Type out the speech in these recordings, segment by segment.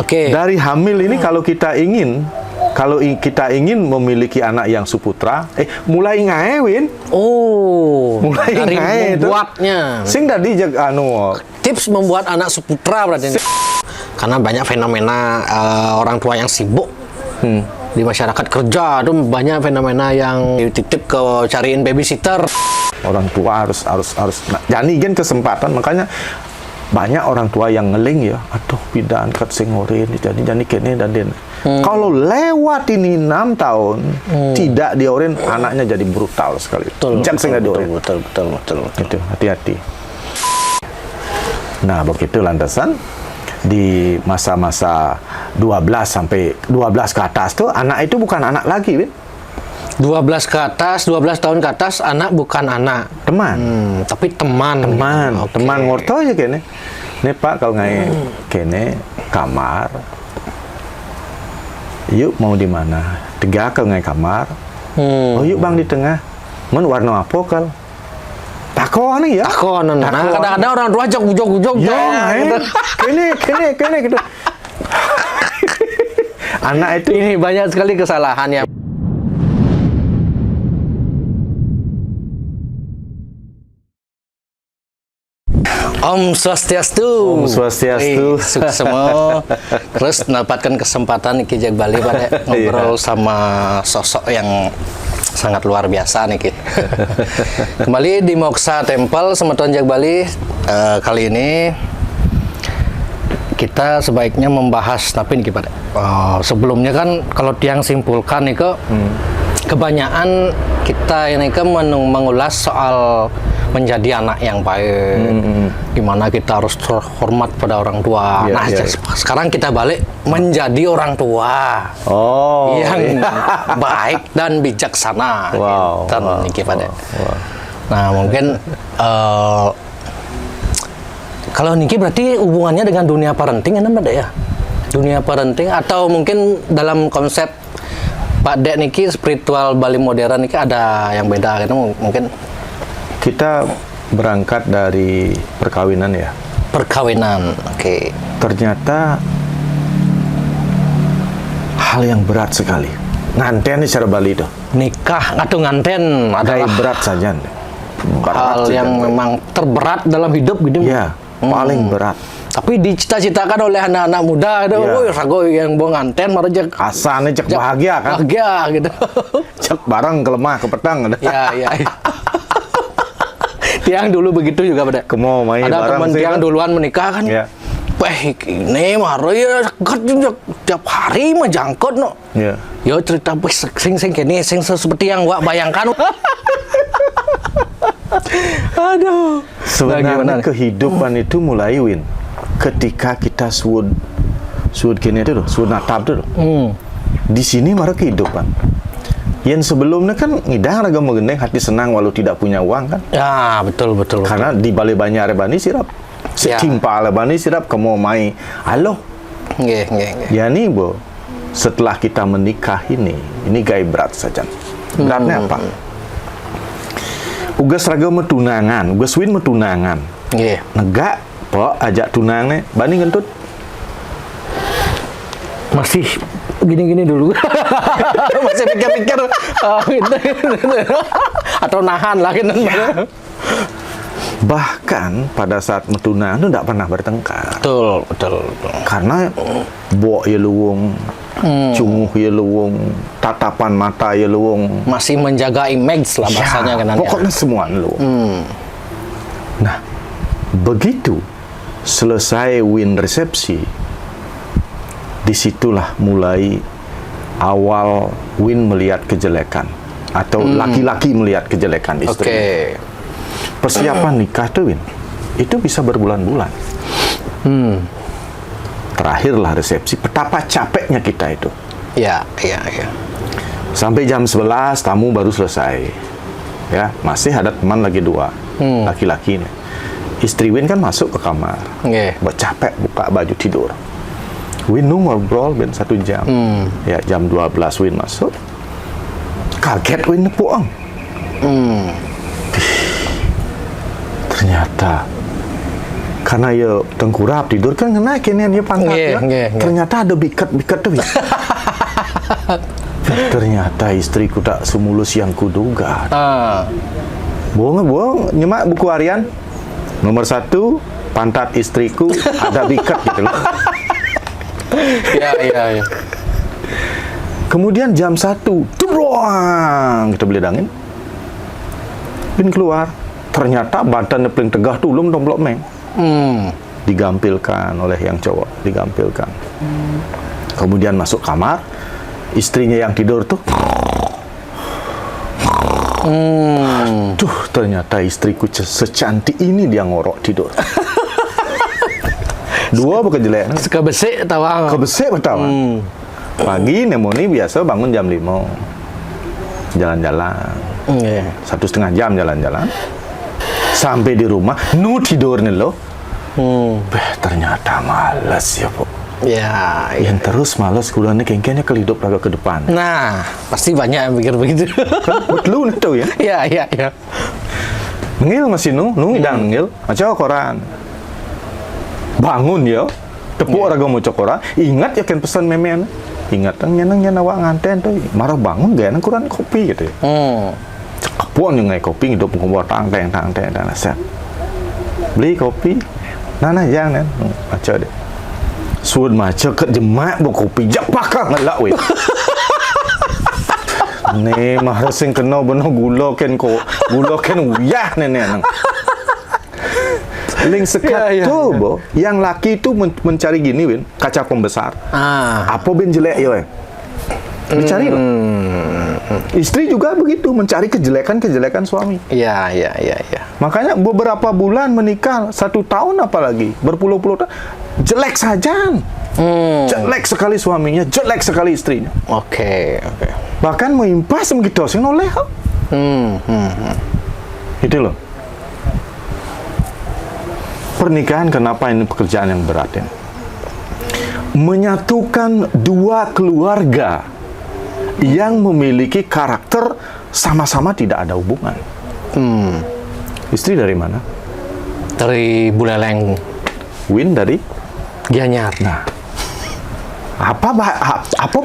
Dari hamil ini kalau kita ingin memiliki anak yang suputra, mulai ngae Win. Mulai dari ngae itu. membuatnya. Sing tadi Tips membuat anak suputra berarti. Karena banyak fenomena orang tua yang sibuk. Di masyarakat kerja itu banyak fenomena yang titip ke cariin babysitter. Orang tua harus jadi kan kesempatan, makanya banyak orang tua yang ngeling ya, aduh bidan kat singorin jadi kene dan den. Kalau lewat ini 6 tahun tidak diorin, anaknya jadi brutal sekali. Betul. Gitu, hati-hati. Nah, begitu landasan di masa-masa 12 ke atas tuh anak itu bukan anak lagi, Win. 12 tahun ke atas anak bukan anak. Teman. Tapi teman. Teman ngorto aja kene. Nih Pak, kalau ngai kene kamar. Yuk mau di mana? 3 kalau ngai kamar. Oh yuk Bang di tengah. Men warna apa kal? Takon ya. Takon. Nah, kadang-kadang orang tua jog. Kene gitu. Anak itu ini banyak sekali kesalahannya. Om Swastiastu. Sukses semua. Terus mendapatkan kesempatan Ki Jag Bali pada ngobrol sama sosok yang sangat luar biasa nih Ki. Kembali di Moksa Temple sama Tuan Jag Bali. Kali ini kita sebaiknya membahas tapi nih pada sebelumnya kan kalau tiang simpulkan nih ke kebanyakan kita ini kan mengulas soal menjadi anak yang baik, gimana kita harus hormat pada orang tua. Sekarang kita balik menjadi orang tua yang baik dan bijaksana. Nah mungkin kalau Niki berarti hubungannya dengan dunia parenting enak Pak Dek ya? Dunia parenting atau mungkin dalam konsep Pak Dek Niki spiritual Bali modern Niki ada yang beda gitu mungkin? Kita berangkat dari perkawinan ya. Perkawinan, oke. Ternyata hal yang berat sekali. Nganten secara Bali itu. Nikah atau nganten adalah berat saja. Hal yang memang terberat dalam hidup gitu. Ya, paling berat. Tapi dicita-citakan oleh anak-anak muda itu, rago yang mau nganten malah cek asalnya cek bahagia kan. Bahagia gitu. Cek bareng ke lemah ke petang. Iya. Tiang dulu begitu juga pada. Ada teman tiang duluan menikah kan. Ini marah ya tiap hari mah jangkut no. Yo cerita sing kene sing seperti yang Wak bayangkan. Aduh. Sebenarnya kehidupan itu mulai Win ketika kita suud kene itu loh, suud natap itu loh. Di sini marah kehidupan. Yang sebelumnya kan ngidang raga mengendeng hati senang walau tidak punya uang kan? Ya betul. Karena di Bali banyak rebani sirap, setimpa rebani sirap kamu mai, halo. Ya nih bo, setelah kita menikah ini gaya berat saja. Beratnya apa? Ugas raga metunangan, ugas win metunangan. Negak, po ajak tunangnya, bani ngentut. Masih gini dulu. Masih pikir-pikir atau nahan lah gitu. Bahkan pada saat metunang itu tidak pernah bertengkar. Betul. Karena bok ya luwung, cunguh ya luwung, tatapan mata ya luwung. Masih menjaga image lah bahasanya kan. Pokoknya semua luwung. Nah, begitu selesai win resepsi, disitulah mulai awal Win melihat kejelekan atau laki-laki melihat kejelekan istri. Persiapan nikah tuh Win itu bisa berbulan-bulan. Terakhirlah resepsi, betapa capeknya kita itu. Iya. Sampai jam 11 tamu baru selesai. Ya, masih ada teman lagi 2 laki-laki nih. Istri Win kan masuk ke kamar, capek buka baju tidur. Win ngobrol ben 1 jam. Ya jam 12 Win masuk. Kaget Win puang. Ternyata karena ya tengkurap tidur kan kena kene dia pangkat ternyata ada biket tuh. Ternyata istriku tak semulus yang kuduga. Bohong nyemak buku harian nomor 1 pantat istriku ada biket gitu loh. Iya. Kemudian jam 1 turuang kita beli angin. Pin keluar. Ternyata badannya paling tegah tuh belum domplok meng. Digampilkan oleh yang cowok, digampilkan. Kemudian masuk kamar, istrinya yang tidur tuh. Tuh, ternyata istriku secantik ini dia ngorok tidur. Dua bukan jelek. Kebesek tawa. Kebesek tawa. Pagi nemoni biasa bangun jam 5. Jalan-jalan. 1,5 jam jalan-jalan. Sampai di rumah, tidur nih loh. Ternyata malas ya, Bu. Ya. Yang terus malas kulanya kengkengnya kelidop raga ke depan. Nah, pasti banyak yang pikir begitu. Betul nih tuh ya. Iya. Ngil masih idang ngil, macam koran. Bangun ya, tepuk raga mau koran. Ingat ya kan pesan memen. Ingat nyenang awak nganten tuh. Marah bangun gak nang kurang kopi gitu ya. Cekapuan yang ngai kopi hidup ngobor tang set. Beli kopi. Nana jangan macam deh. Sudah macam ke jemak bu kopi japakah ngelak weh. Nih mah sing kena benar gula ken uyah nenek. Ling sekat tuh, Bo. Yang laki itu mencari gini, Win, kaca pembesar. Apa ben jelek ya, dicari loh. Istri juga begitu, mencari kejelekan suami. Iya. Makanya beberapa bulan menikah, 1 tahun apalagi, berpuluh-puluh tahun, jelek saja. Jelek sekali suaminya, jelek sekali istrinya. Oke. Bahkan mau impas begitu, sih noleh. Itu loh. Pernikahan kenapa ini pekerjaan yang berat ya? Menyatukan dua keluarga yang memiliki karakter sama-sama tidak ada hubungan. Istri dari mana? Dari Buleleng. Win dari Gianyar. Nah, apa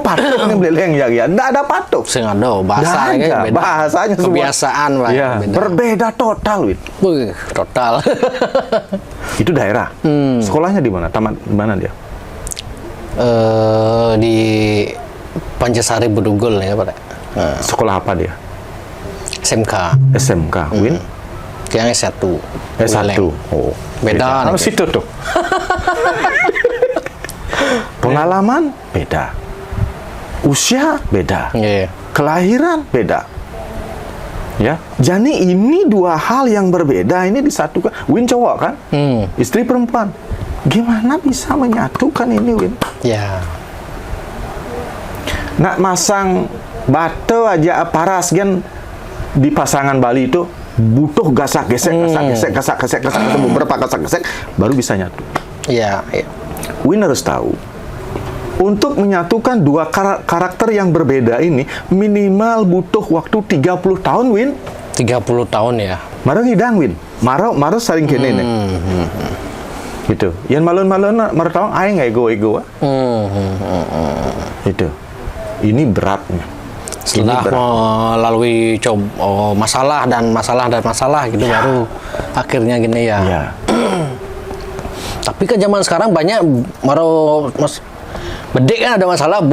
patok nih Buleleng ya? Nggak ada patok. Sengaja bahasanya beda. Bahasanya kebiasaan ya, beda. Berbeda total, Win. Total. Itu daerah. Sekolahnya di mana? Tamat di mana dia? Di Pancasari Bedugul ya, Pak. Sekolah apa dia? SMK. Win? Yang S1. S1. Oh, beda. Harus situ tuh. Pengalaman beda. Usia beda. Kelahiran beda. Ya, jadi ini dua hal yang berbeda ini disatukan. Win cowok kan, istri perempuan. Gimana bisa menyatukan ini, Win? Ya. Nak masang batu aja paras kan di pasangan Bali itu butuh gasak-gesek beberapa gasak-gesek baru bisa nyatu. Iya. Win harus tahu. Untuk menyatukan dua karakter yang berbeda ini minimal butuh waktu 30 tahun, Win. 30 tahun ya. Marah ngidang, Win. Marah saling kene nih. Gitu. Yang malun-malun marah tahu aing ego. Itu. Ini beratnya. Setelah melalui masalah gitu baru akhirnya gini ya. Iya. Tapi kan zaman sekarang banyak mas bedek kan ada masalah,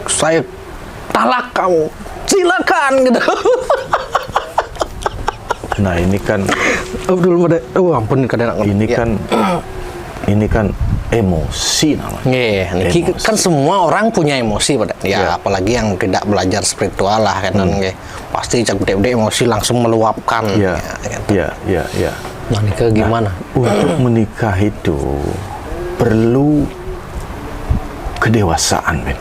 saya talak kamu, silakan gitu. Nah ini kan, ampun kadang ini kan emosi namanya. Emosi. Kan semua orang punya emosi pada, apalagi yang tidak belajar spiritual lah kan, pasti cak-cak emosi langsung meluapkan. Iya. Nah nikah gimana? Untuk menikah itu perlu kedewasaan, Ben.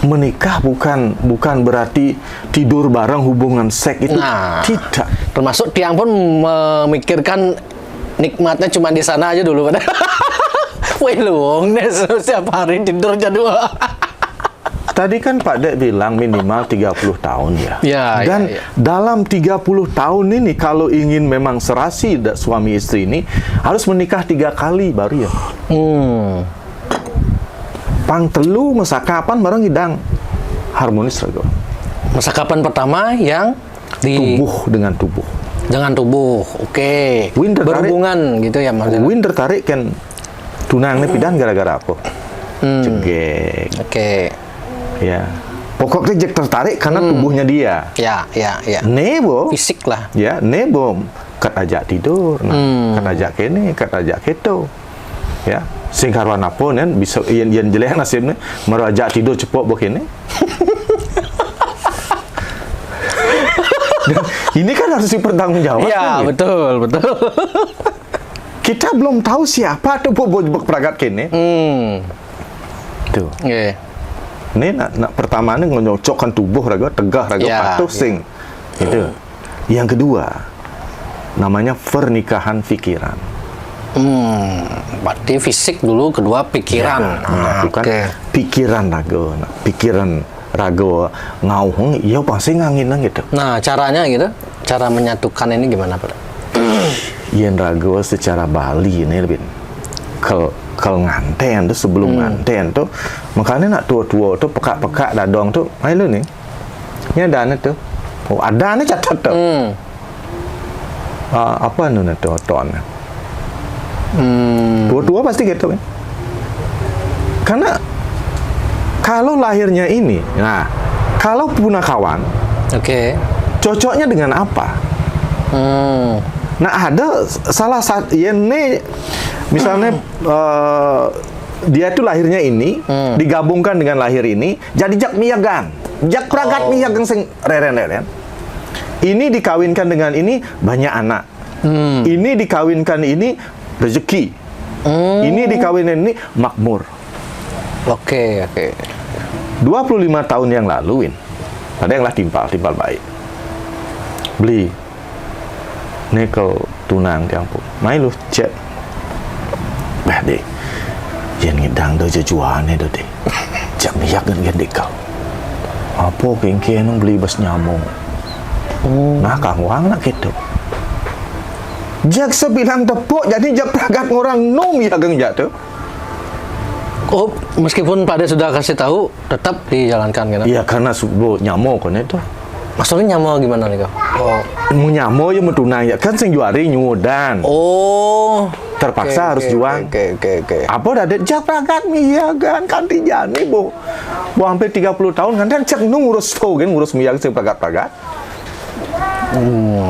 Menikah bukan berarti tidur bareng, hubungan seks itu tidak. Termasuk tiang pun memikirkan nikmatnya cuma di sana aja dulu kan. Wih luang deh setiap hari tidur jadwal. Tadi kan Pak Dek bilang minimal 30 tahun ya. Dan dalam 30 tahun ini kalau ingin memang serasi suami istri ini harus menikah 3 kali baru ya. Pang telu masakapan bareng hidang harmonis raga. Masakapan pertama yang tubuh dengan tubuh. Dengan tubuh, oke. Berhubungan gitu ya maksudnya. Win tertarik kan tunang pidan gara-gara apa? Cegek. Oke. Ya. Pokoknya Jack tertarik karena tubuhnya dia. Ya. Nebo. Fisik lah. Ya, nebo. Kat ajak tidur, kat ajak kene, kat ajak keto. Ya. Sing karuan apa kan bisa yang jelek nasibnya maru ajak tidur cepok begini. Ini kan harus dipertanggungjawabkan. Iya, betul. Kita belum tahu siapa tuh bobok peragat kene. Tuh. Ini nak pertama ni ngonyocokkan tubuh raga, tegah raga, patuh sing. Itu. Yang kedua, namanya pernikahan pikiran. Berarti fisik dulu, kedua pikiran. Bukan pikiran raga, pikiran raga ngauhung, iya pasti nganginan gitu. Nah, caranya gitu, cara menyatukan ini gimana Pak? Yen raga secara Bali ini lebih kalau nganten tuh sebelum nganten tuh makanya nak tua-tua tuh pekak-pekak dadong tuh ayo lu nih ini ada tuh ada nih catat tuh apa nu tuh ton tua-tua pasti gitu kan karena kalau lahirnya ini kalau punakawan cocoknya dengan apa nah ada salah satu ini misalnya dia tuh lahirnya ini digabungkan dengan lahir ini jadi jak miyagan, jak pragat miyagan sing reren. Ini dikawinkan dengan ini banyak anak. Ini dikawinkan ini rezeki. Ini dikawinkan ini makmur. Oke. 25 tahun yang lalu ada yang lah timpal baik. Beli nikel tunang tiangpu. Mai lu cek bah deh, yang ngedang do jajuane do deh, jak miyak kan gede kau. Apa kengke nung beli bas nyamuk. Nah kang wang nak gitu. Jak sebilang tepuk jadi jak pragat orang nung ya geng jatuh. Oh, meskipun Pak De sudah kasih tahu, tetap dijalankan gitu. Iya karena subuh nyamuk kan itu. Maksudnya nyamuk gimana nih kau? Mau nyamuk ya mau tunang ya kan sing juari nyudan. Terpaksa harus juang. Apa dah jak pragat miyagan kanti jani bu hampir 30 tahun kan dan cek ngurus tuh kan ngurus miyagan sing pragat.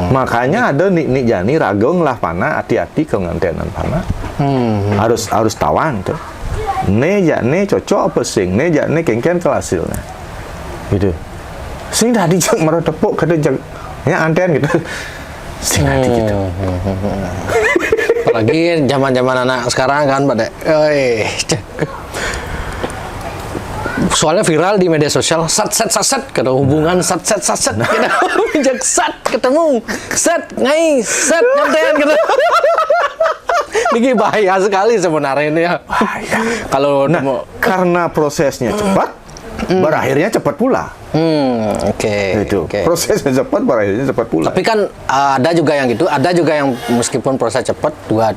Makanya ada nik jani ragong lah pana hati-hati ke ngantenan pana. Harus tawan tuh. Ne cocok apa sing ne kengken ke hasilnya. Gitu. Sing dah dijak marah tepuk kada jak ya anten gitu. Sing hati gitu. Apalagi zaman-zaman anak sekarang kan Pak De. Soalnya viral di media sosial sat kada hubungan sat kada bijak sat ketemu sat ngai sat nganten gitu. Ini bahaya sekali sebenarnya ini ya. Kalau karena prosesnya cepat berakhirnya cepat pula. Prosesnya cepat, berakhirnya cepat pula. Tapi kan ada juga yang gitu, ada juga yang meskipun proses cepat, dua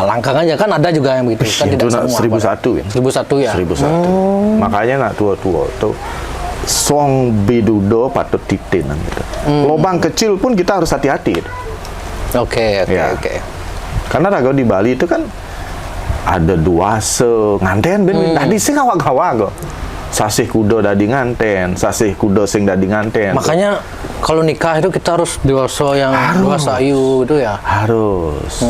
langkah aja kan ada juga yang begitu. Kan itu tidak semua. 1001 ya. 1001. Makanya nak tua-tua tuh song bidudo patut titinan gitu. Lubang kecil pun kita harus hati-hati. Oke. Karena raga di Bali itu kan ada dua nganten tadi sing awak-awak kok. Sasih kudo dadi nganten, sasih kudo sing dadi nganten. Makanya kalau nikah itu kita harus dewasa yang dewasa ayu itu ya. Harus.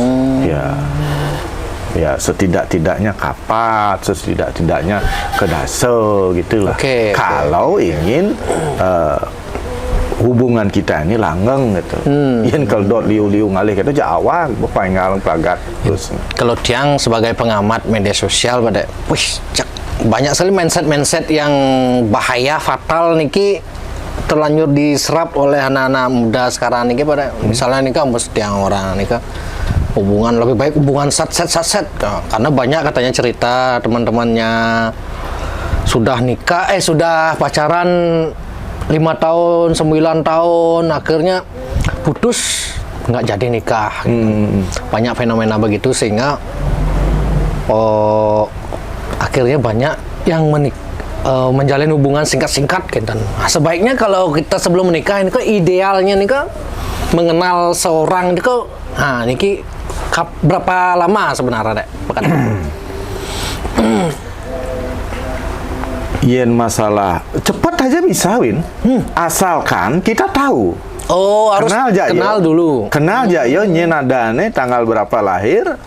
Ya setidak-tidaknya kapat, setidak-tidaknya kedase gitulah. Kalau ingin hubungan kita ini langgeng gitu. Yen kalau liu-liu ngalih kita Jawa, bapak ngalang pragat terus. Kalau Tiang sebagai pengamat media sosial pada, banyak sekali mindset yang bahaya, fatal niki terlanjur diserap oleh anak-anak muda sekarang niki pada misalnya nikah mesti yang orang nikah hubungan lebih baik hubungan sat karena banyak katanya cerita teman-temannya sudah nikah, sudah pacaran 5 tahun, 9 tahun, akhirnya putus, nggak jadi nikah. Banyak fenomena begitu sehingga akhirnya banyak yang menjalin hubungan singkat-singkat gitu. Nah, sebaiknya kalau kita sebelum menikah ini idealnya nih mengenal seorang ini niki berapa lama sebenarnya dek? Yen masalah cepat aja bisa Win, asalkan kita tahu. Oh, harus kenal dulu. Kenal aja yo nyenadane tanggal berapa lahir.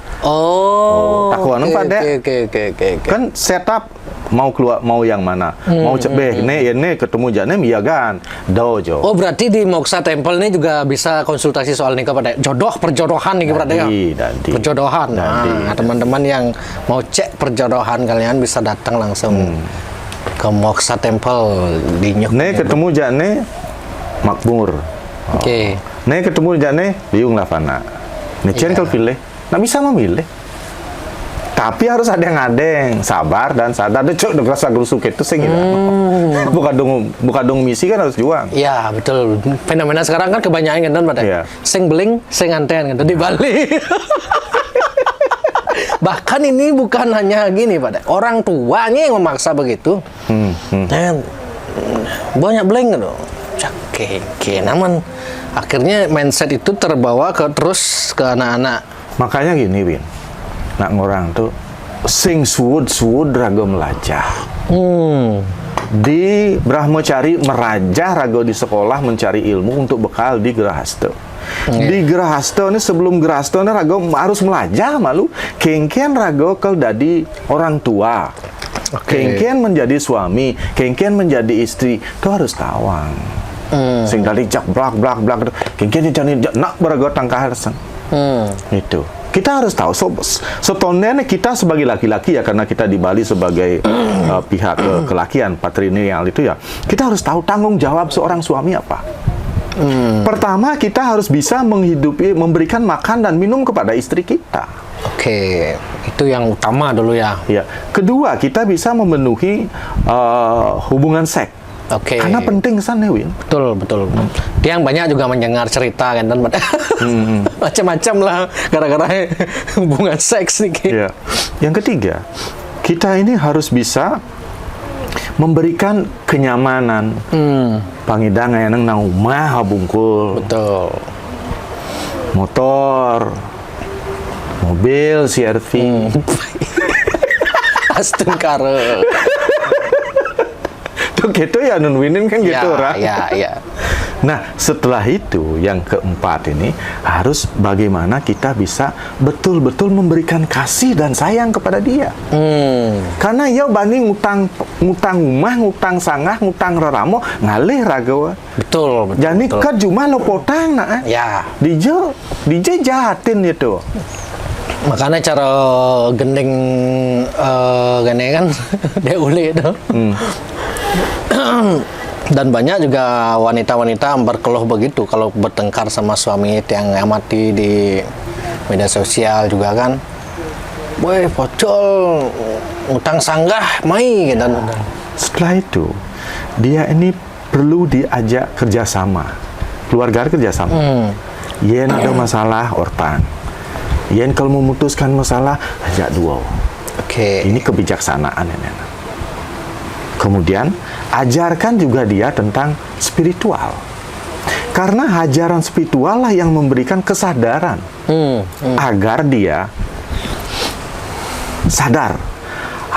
Takuan pada. Oke. Kan setup mau keluar mau yang mana. Mau cebeh ini ketemu jane miyagan. Dojo. Oh, berarti di Moksa Temple ini juga bisa konsultasi soal nikah pada perjodohan nih berarti ya. Perjodohan. Nah, teman-teman yang mau cek perjodohan kalian bisa datang langsung ke Moksa Temple di Nyok. Nih ketemu jane makmur. Oke. Nih ketemu jane biung lavana. Nih cengkel pilih. Nah bisa memilih. Tapi harus ada yang ngadeng, sabar dan sadar. Cok, udah rasa gerusuk itu sih gitu. Bukan dong misi kan harus juang. Iya betul. Fenomena sekarang kan kebanyakan kan pada. Sing beling, sing anten kan di Bali. Bahkan ini bukan hanya gini pada orang tuanya yang memaksa begitu. Banyak beling gitu. Oke, namun akhirnya mindset itu terbawa terus ke anak-anak. Makanya gini Win, nak ngorang tuh sing suwud rago melajah. Di Brahmacari merajah rago di sekolah mencari ilmu untuk bekal di Gerahasta. Di Gerahasta ini sebelum Gerahasta ini rago harus melajah malu. Kengkian rago kalau jadi orang tua. Kengkian menjadi suami, kengkian menjadi istri, itu harus tawang. Sing dari jak blak kengkian jadi nak berago tangkah harsen. Itu kita harus tahu. Setonnya kita sebagai laki-laki ya, karena kita di Bali sebagai pihak kelakian patrilineal itu ya, kita harus tahu tanggung jawab seorang suami apa. Pertama kita harus bisa menghidupi, memberikan makan dan minum kepada istri kita. Oke, itu yang utama dulu ya. Ya. Kedua kita bisa memenuhi hubungan seks. Oke. Karena penting sana Win. Betul. Dia yang banyak juga mendengar cerita kan dan macam-macam lah gara-gara hubungan seks nih. Ya. Yang ketiga, kita ini harus bisa memberikan kenyamanan. Pangidang yang nang umah bungkul. Betul. Motor, mobil, CR-V. Astengkara. Tuh gitu ya Winin kan gitu orang. Ya. Nah setelah itu yang keempat ini harus bagaimana kita bisa betul-betul memberikan kasih dan sayang kepada dia. Karena ya banding ngutang rumah, ngutang sangah, ngutang reramo ngalih ragawa. Betul. Jadi kan cuma lo potang nak. Ya. DJ jahatin itu. Makanya cara gendeng gane kan dia uli itu. Dan banyak juga wanita-wanita berkeluh begitu kalau bertengkar sama suami yang amati di media sosial juga kan. Woi, pocol utang sanggah mai gitu. Setelah itu dia ini perlu diajak kerjasama, keluarga kerjasama. Yen ada masalah ortan, yen kalau memutuskan masalah ajak dua. Oke. Ini kebijaksanaan ya. Kemudian ajarkan juga dia tentang spiritual. Karena ajaran spiritual lah yang memberikan kesadaran agar dia sadar.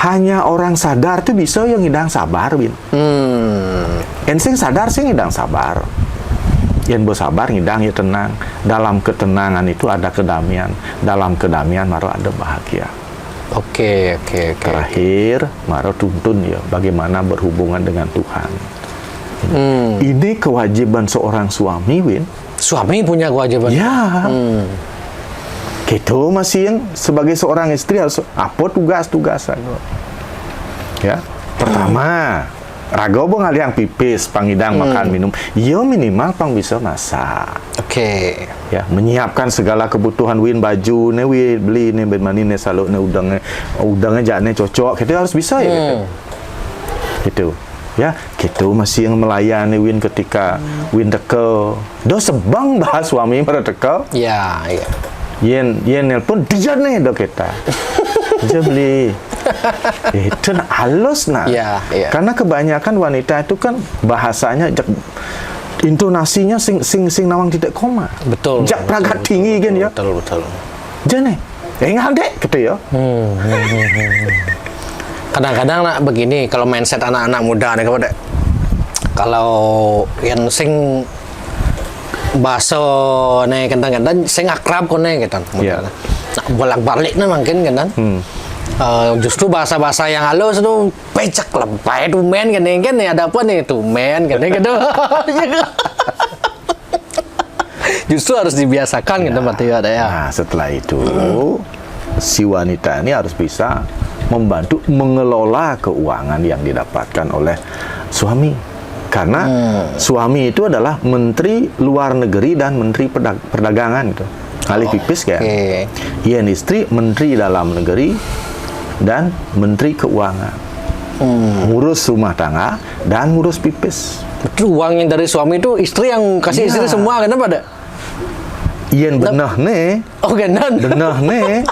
Hanya orang sadar itu bisa yang ngidang sabar, Win. Ensing sadar sih ngidang sabar. Yang bersabar ngidang ya tenang. Dalam ketenangan itu ada kedamaian. Dalam kedamaian maru ada bahagia. Oke. Terakhir, Maro tuntun ya bagaimana berhubungan dengan Tuhan. Ini kewajiban seorang suami, Win. Suami punya kewajiban? Ya. Gitu masih yang sebagai seorang istri harus apa tugas-tugas. Ya. Pertama, rago bong aliang pipis, pangidang makan minum. Yo minimal pang bisa masak. Oke. Ya, menyiapkan segala kebutuhan Win baju ne Win beli ne ben mani ne saluk ne udangnya jakne cocok. Kita harus bisa ya gitu. Gitu. Ya, gitu masih yang melayani Win ketika Win teko. Do sebang bah suami pada teko. Ya, iya. Yen nelpon dia nih do kita. Dia beli. Itu halus nah. Ya, iya. Karena kebanyakan wanita itu kan bahasanya intonasinya sing nawang tidak koma. Betul. Jak pragat tinggi kan ya. Betul. Jane. Ngadek gitu ya. Kadang-kadang nak begini kalau mindset anak-anak muda nih kepada kalau yang sing baso nih kadang-kadang sing akrab kone gitu. Iya. Nak bolak-balik nih mungkin kan. Justru bahasa-bahasa yang halus itu pecek lebay tumen kan ada apa nih tumen kan gitu. Justru harus dibiasakan gitu berarti ada ya. Nah, setelah itu si wanita ini harus bisa membantu mengelola keuangan yang didapatkan oleh suami. Karena suami itu adalah menteri luar negeri dan menteri perdagangan gitu. Kali pipis kan. Yang istri menteri dalam negeri dan menteri keuangan. Ngurus rumah tangga dan ngurus pipis. Betul, uang yang dari suami itu istri yang kasih istri semua kan pada? Iya benar nih. Oh benar. Benar nih.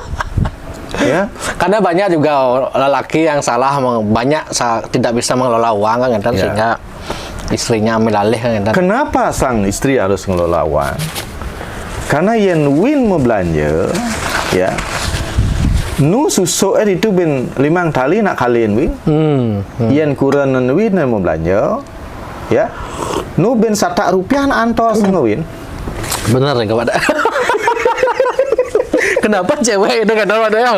Ya. Karena banyak juga lelaki yang salah, tidak bisa mengelola uang kan, sehingga istrinya ambil alih kan. Kenapa sang istri harus mengelola uang? Karena yang Win mau belanja, ya, nu susu itu bin 5 kali nak kalian Win, yang kurang Win mau belanja, ya, nu bin 1 rupiah antos ngewin. Bener ya kepada. Kenapa cewek itu kan ada yang?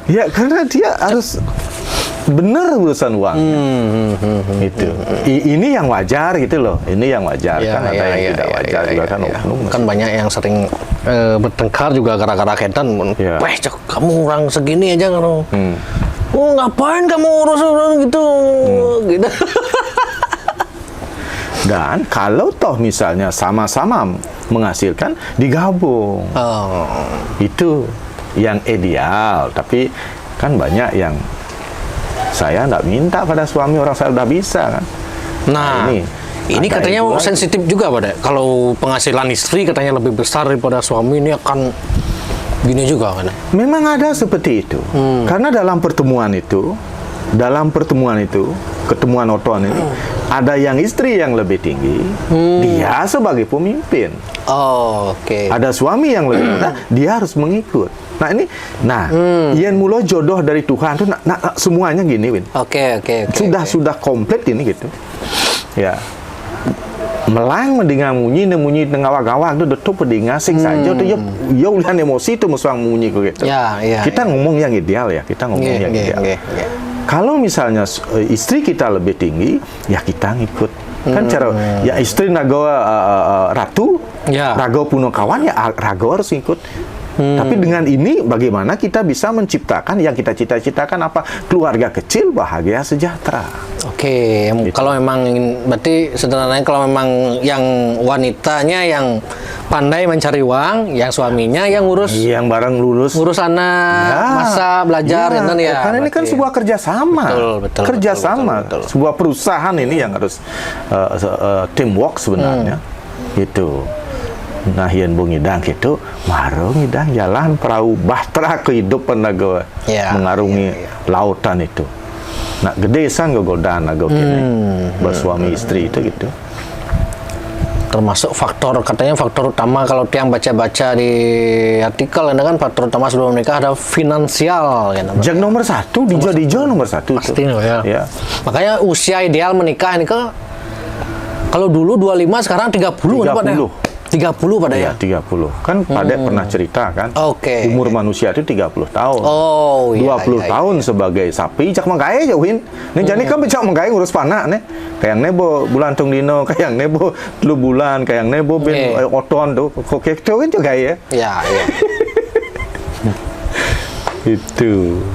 Ya karena dia harus benar urusan uang. Itu. Ini yang wajar gitu loh. Ini yang wajar kan ada yang tidak wajar juga kan. Kan banyak yang sering bertengkar juga gara-gara ketan. Cok, kamu orang segini aja kan. Oh ngapain kamu urus gitu? Gitu. Dan kalau toh misalnya sama-sama menghasilkan, digabung. Itu yang ideal. Tapi kan banyak yang saya nggak minta pada suami, orang saya udah bisa kan. Nah ini katanya sensitif juga pada. Kalau penghasilan istri katanya lebih besar daripada suami, ini akan gini juga kan. Memang ada seperti itu. Karena dalam pertemuan itu, ketemuan oton ini, ada yang istri yang lebih tinggi, dia sebagai pemimpin. Ada suami yang lebih rendah, dia harus mengikut. Nah ini, yang mulai jodoh dari Tuhan tuh, semuanya gini, Win. Sudah komplit ini gitu. Ya. Melang mendengar munyi tengah-gawang itu detuk pedinga sing saja tuh yo udah emosi tuh musuang munyi gitu. Kita ngomong yang ideal ya, kita ngomong yang ideal. Kalau misalnya istri kita lebih tinggi, ya kita ngikut. Kan cara ya istri nago ratu, rago puno kawan ya rago harus ngikut. Tapi dengan ini bagaimana kita bisa menciptakan yang kita cita-citakan apa? Keluarga kecil bahagia sejahtera. Gitu. Kalau memang berarti sederhananya kalau memang yang wanitanya yang pandai mencari uang, yang suaminya yang ngurus, yang bareng lulus, ngurus anak, masa belajar, ya. Karena ini kan sebuah kerjasama, kerjasama, sebuah perusahaan ini yang harus teamwork sebenarnya, gitu. Nah, yang ngidang gitu, maro ngidang jalan perahu bahtera kehidupan naga mengarungi lautan itu. Nah, gede san gogodan naga kini bersuami istri itu gitu. Termasuk katanya faktor utama kalau tiang baca-baca di artikel ini kan faktor utama sebelum menikah ada finansial kan. Jak nomor 1, dijo nomor 1 pasti itu. Ya. Makanya usia ideal menikah ini kalau dulu 25 sekarang 30. 30 pada ya? 30. Kan Pada pernah cerita kan, umur manusia itu 30 tahun. 20 tahun sebagai sapi, cak mangkai jauhin. Nih jadi kan cak mangkai ngurus panak nih. Kayak nebo bulan tung dino, kayak nebo 3 bulan, kayak nebo ben oton tuh. Kok itu kan juga ya? Iya. Itu.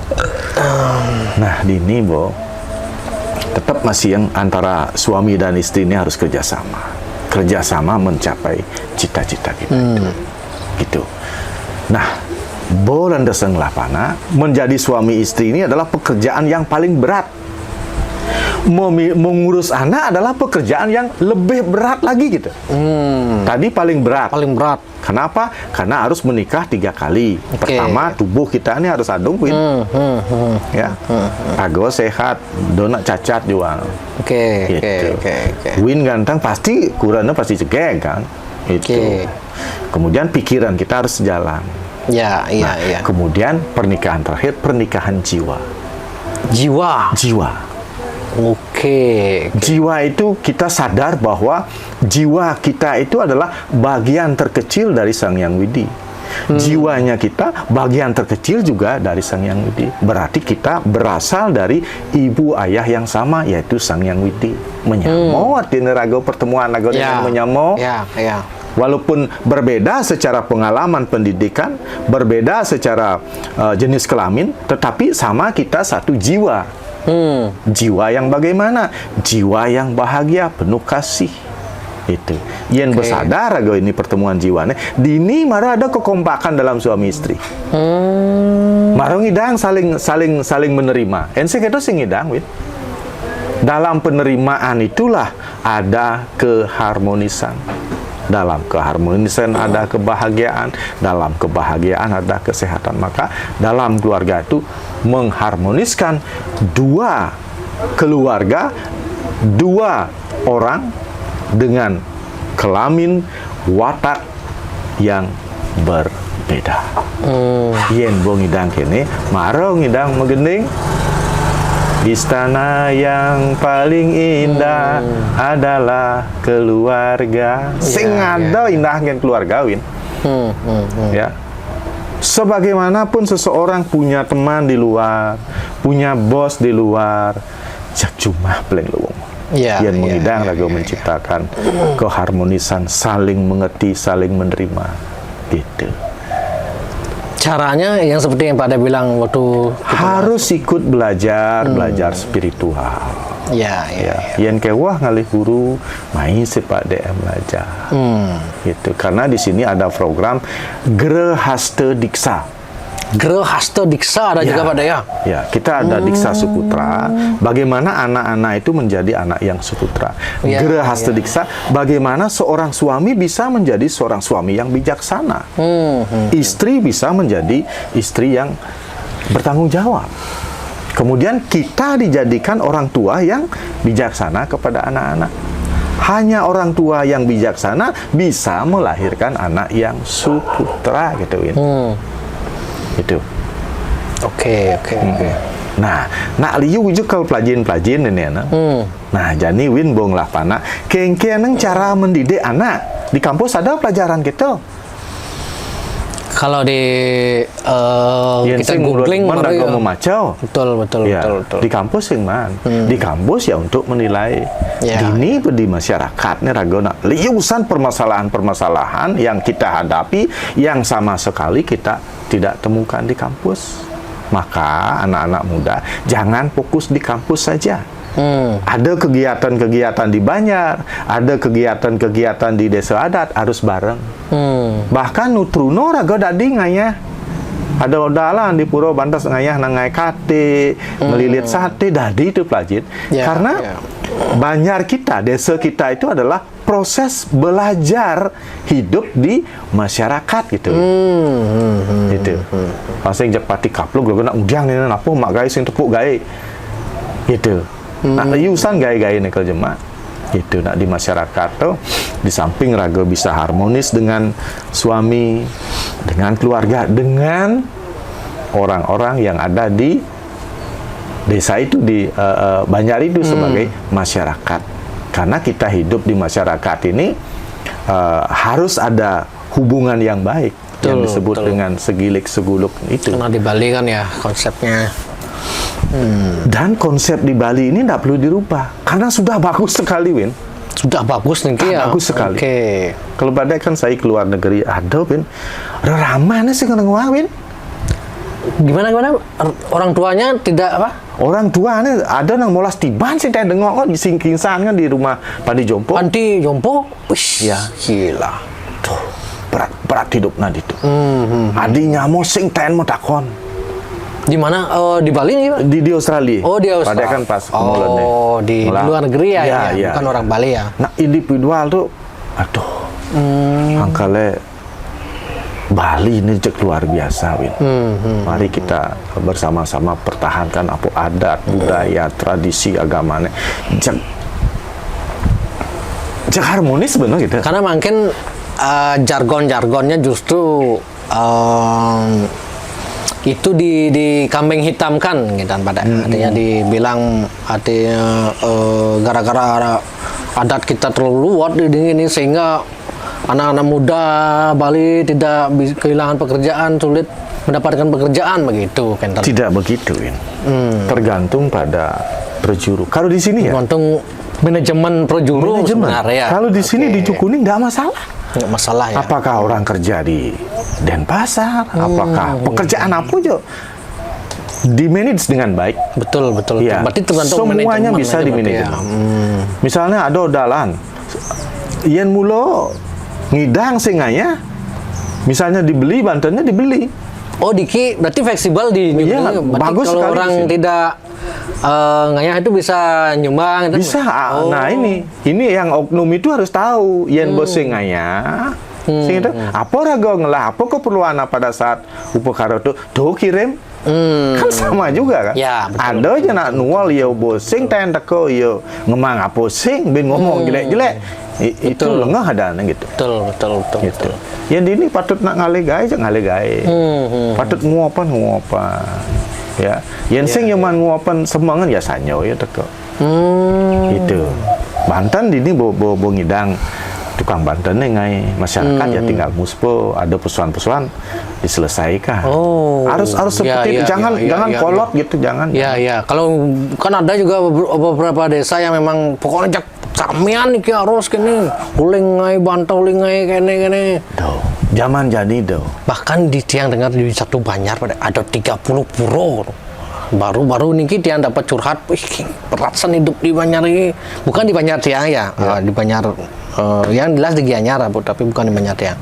Nah, dini Bo, tetap masih yang antara suami dan istri ini harus kerjasama mencapai cita-cita kita itu. Gitu. Nah, Bo dan Deseng Lapana menjadi suami istri ini adalah pekerjaan yang paling berat. mengurus anak adalah pekerjaan yang lebih berat lagi gitu. Tadi paling berat. Paling berat. Kenapa? Karena harus menikah 3 kali. Pertama, tubuh kita ini harus adung, Win. Ya, ago sehat, dona cacat juga. Oke. Win ganteng pasti kurangnya pasti cegeng kan. Itu. Kemudian pikiran kita harus sejalan. Ya. Kemudian pernikahan terakhir, pernikahan jiwa. Jiwa. Jiwa itu kita sadar bahwa jiwa kita itu adalah bagian terkecil dari Sang Hyang Widi. Jiwanya kita bagian terkecil juga dari Sang Hyang Widi. Berarti kita berasal dari ibu ayah yang sama, yaitu Sang Hyang Widi. Menyamo artinya raga pertemuan raga dengan menyamo. Walaupun berbeda secara pengalaman pendidikan, berbeda secara jenis kelamin, tetapi sama kita satu jiwa. Jiwa yang bagaimana? Jiwa yang bahagia, penuh kasih. Itu. Yang bersadar ago ini pertemuan jiwanya. Dini marah ada kekompakan dalam suami istri. Marah ngidang saling menerima. Ense kita sing ngidang, Win. Dalam penerimaan itulah ada keharmonisan. Dalam keharmonisan ada kebahagiaan, dalam kebahagiaan ada kesehatan. Maka dalam keluarga itu mengharmoniskan 2 keluarga, 2 orang dengan kelamin watak yang berbeda. Yen bo ngidang kene, maro ngidang megending. Istana yang paling indah adalah keluarga. Sing ada indah kan keluarga, Win. Ya. Sebagaimanapun seseorang punya teman di luar, punya bos di luar, jak cuma peleng luwung. Yang mengidang lagu menciptakan keharmonisan, saling mengerti, saling menerima. Gitu. Caranya yang seperti yang Pak Ade bilang waktu harus ikut belajar spiritual. Yang kewah ngalih guru main sepak DM belajar. Gitu. Karena di sini ada program Grehasta Diksa. Grehasta Diksa ada juga Pak Ade ya. Ya, kita ada Diksa Suputra. Bagaimana anak-anak itu menjadi anak yang suputra. Grehasta Diksa, bagaimana seorang suami bisa menjadi seorang suami yang bijaksana. Istri bisa menjadi istri yang bertanggung jawab. Kemudian kita dijadikan orang tua yang bijaksana kepada anak-anak. Hanya orang tua yang bijaksana bisa melahirkan anak yang suputra gitu, Win. Itu. Oke. Nah, nak liu ujuk kalau pelajin ini anak. Nah, jadi Win bong lah pana. Kengkeng cara mendidik anak di kampus ada pelajaran gitu. Kalau di kita googling mana mau macau. Betul. Di kampus yang man. Di kampus ya untuk menilai. Dini di masyarakat nih rago nak liusan permasalahan-permasalahan yang kita hadapi yang sama sekali kita tidak temukan di kampus. Maka anak-anak muda jangan fokus di kampus saja. Ada kegiatan-kegiatan di Banjar, ada kegiatan-kegiatan di desa adat harus bareng. Bahkan nutruno raga dadi ngayah. Ada odalan di Puro Bantas ngayah nangai kate, ngelilit sate dadi itu pelajit. Karena Banjar kita, desa kita itu adalah proses belajar hidup di masyarakat gitu. Gitu. Pasing jak pati kapluk lo nak udang ni napa mak gai sing tepuk gai. Gitu. Nak liusan gai-gai ni kalau jemaah. Itu nak di masyarakat tuh di samping raga bisa harmonis dengan suami, dengan keluarga, dengan orang-orang yang ada di desa itu di Banjar itu sebagai masyarakat. Karena kita hidup di masyarakat ini harus ada hubungan yang baik yang disebut dengan segilik seguluk itu. Karena di Bali kan ya konsepnya. Dan konsep di Bali ini tidak perlu dirubah karena sudah bagus sekali, Win. Sudah bagus nih ya. Bagus sekali. Kalau pada kan saya keluar negeri ada, Win. Ramah sih kena Win. Gimana orang tuanya tidak apa? Orang tuanya ada nang molas tiban sih teh dengok di singkingsan kan di rumah Padi Jompo. Padi Jompo, ya gila. Tuh berat hidup nadi itu. Adinya mau sing ten mau takon. Di mana? Di Bali nih, Pak? Di Australia. Oh, di Australia. Pada kan pas kemulan deh. Oh, di luar negeri ya, bukan orang Bali ya. Nah, individual tuh, aduh, angkanya Bali ini cek luar biasa, Win. Mari kita bersama-sama pertahankan apa adat, budaya, tradisi, agamanya. Cek harmonis bener gitu. Karena mungkin jargon-jargonnya justru itu di kambing hitamkan gitu pada artinya dibilang artinya gara-gara adat kita terlalu luas ini sehingga anak-anak muda Bali tidak kehilangan pekerjaan, sulit mendapatkan pekerjaan begitu kan. Tidak begitu, Win. Tergantung pada projuru. Kalau di sini ya tergantung manajemen projuru sebenarnya. Kalau di sini di Cukuning nggak masalah. Nggak masalah ya. Apakah orang kerja di Denpasar, apakah pekerjaan apa aja di-manage dengan baik. Betul. Ya. Berarti tergantung semuanya bisa di-manage. Ya. Misalnya ada dalan, yang mula ngidang singanya, misalnya dibeli, bantuannya dibeli. Oh, Diki berarti fleksibel di Iya, bagus kalau sekali orang tidak ngayah itu bisa nyumbang itu. Bisa. Nah, ini yang oknum itu harus tahu yang bos ngayah. Sing itu apa raga ngelah apa keperluan pada saat upekara itu tuh kirim. Kan sama juga kan. Ya, betul. Ada aja nak nual ya bosing tendeko ya ngemang apa sing ben ngomong jelek-jelek. Itu lengah ada gitu. Betul. Gitu. Yang ini patut nak ngalegai jangan ngalegai. Patut nguapan. Ya. Yang sing yang man nguapan semangan ya sanyo ya teko. Itu. Banten ini bo ngidang tukang Banten ngai masyarakat ya tinggal muspo ada persoalan-persoalan diselesaikan. Harus seperti itu, jangan kolot gitu, jangan. Ya. Kalau kan ada juga beberapa desa yang memang pokoknya samian iki harus kene uling ngai bantau uling ngai kene. Zaman jadi do. Bahkan di tiang dengar di satu Banjar ada 30 puro. Baru niki tiang dapat curhat, berat san hidup di Banjar ini. Bukan di Banjar tiang ya. Di Banjar yang jelas di Gianyar tapi bukan di Banjar tiang.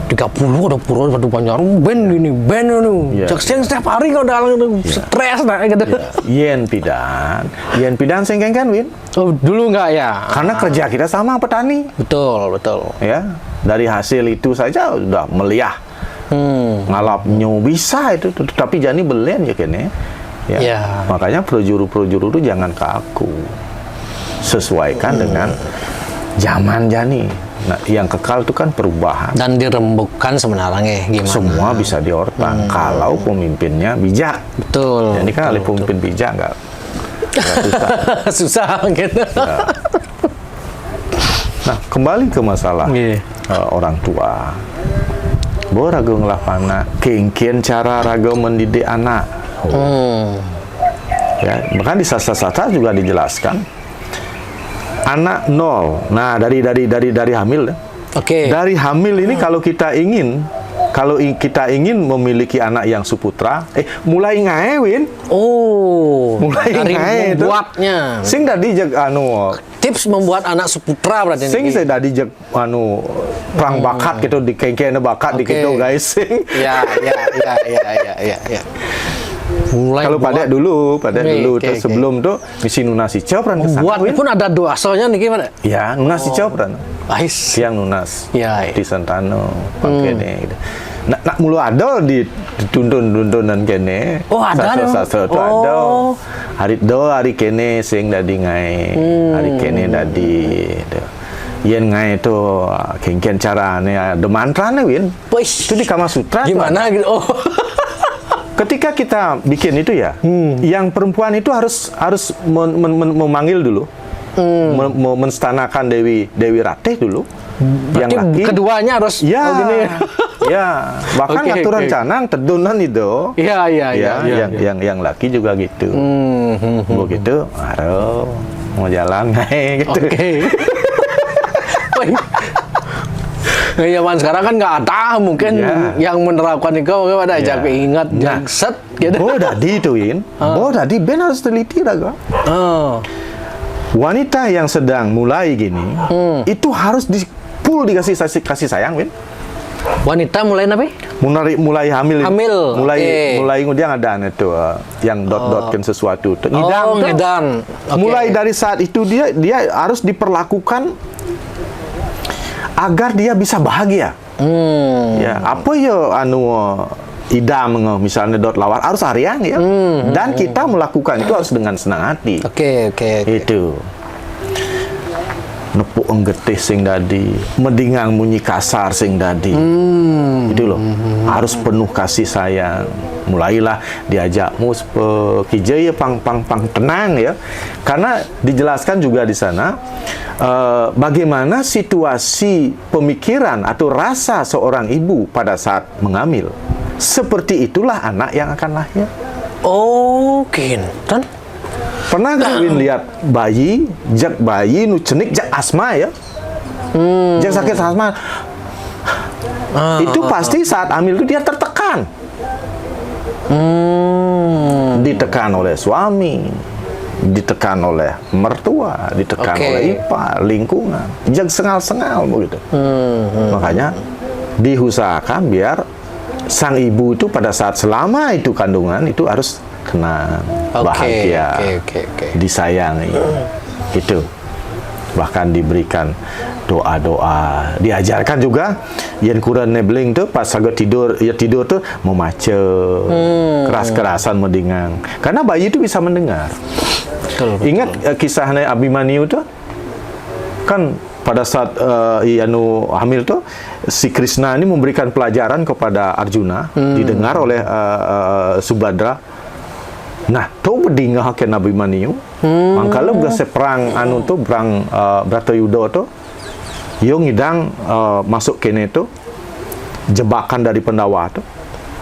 30 ada puro satu Banjar, ben ini. Cek setiap hari kau dalam stres nah gitu. Yen pidan sengkeng kan, Win? Oh, dulu enggak ya? Karena kerja kita sama petani. Betul. Ya, dari hasil itu saja udah meliah. Ngalapnya bisa itu, tapi jani belian ya kene. Ya. Makanya projuru itu jangan kaku. Sesuaikan dengan zaman jani. Nah, yang kekal itu kan perubahan. Dan dirembukkan sebenarnya gimana? Semua bisa diortang kalau pemimpinnya bijak. Betul. Jadi kan oleh pemimpin bijak nggak susah gitu. Ya. Nah, kembali ke masalah orang tua. Bahwa raga ngelapana kengkian cara raga mendidik anak. Ya, bahkan di sastra-sastra juga dijelaskan anak 0. Nah, dari hamil. Dari hamil ini kalau kita ingin memiliki anak yang suputra, mulai ngaewin. Mulai dari ngae membuatnya. Sing tadi jeg tips membuat anak suputra berarti. Sing saya tadi jeg perang bakat gitu di kengkene bakat di gitu guys sing. Ya. Mulai kalau pada dulu terus sebelum tuh misi nunasi copran kesana. Buat pun ada dua soalnya nih gimana? Ya, nunasi copran. Yang nunas. Di Santano kene gitu. Nak mulu ada di tuntun-tuntunan kene. Sastra itu ada. Hari kene sing dadi ngai. Hari kene dadi yen ngai itu kengkian carane ada mantrane Win. Itu di Kama Sutra. Gimana gitu? Ketika kita bikin itu ya, yang perempuan itu harus memanggil dulu, menstanakan Dewi Ratih dulu. Yang laki keduanya harus gini. Bahkan aturan canang tedunan itu. Yang laki juga gitu. Begitu, mau jalan gitu. Zaman sekarang kan nggak ada mungkin yang menerapkan itu ada aja ingat set gitu. Dadi itu Win. Dadi ben harus teliti raga. Wanita yang sedang mulai gini itu harus dikasih sayang Win. Wanita mulai apa? mulai hamil. Mulai okay. kemudian ada itu yang dot-dotkan sesuatu. Ngidam. Ngidam. Okay. Mulai dari saat itu dia harus diperlakukan agar dia bisa bahagia. Ya, apa ya idam misalnya dot lawar harus harian ya. Dan kita melakukan itu harus dengan senang hati. Oke. Itu. Nepuk enggetih sing dadi, medingang munyi kasar sing dadi. Itu loh. Harus penuh kasih sayang. Mulailah diajak kijai ya pang tenang ya. Karena dijelaskan juga di sana bagaimana situasi pemikiran atau rasa seorang ibu pada saat mengamil. Seperti itulah anak yang akan lahir. Oh, kinten. Pernah kawin lihat bayi nu cenik jak asma ya? Jak sakit asma. Itu pasti saat hamil itu dia tertekan. Ditekan oleh suami, ditekan oleh mertua, ditekan oleh ipar, lingkungan. Jak sengal-sengal begitu. Makanya diusahakan biar sang ibu itu pada saat selama itu kandungan itu harus tenang, bahagia, disayangi, gitu. Bahkan diberikan doa-doa, diajarkan juga yang kurang nebling tuh pas agak tidur tuh memace, keras-kerasan mendingang, karena bayi itu bisa mendengar. Betul. Ingat kisahnya Abimanyu tuh kan pada saat hamil tuh si Krishna ini memberikan pelajaran kepada Arjuna, didengar oleh Subhadra. Nah, tuh berdingah ke Nabi Maniu. Mangkala berasa perang perang Bratayuda tuh, yang ngidang masuk kene tuh jebakan dari Pandawa tuh.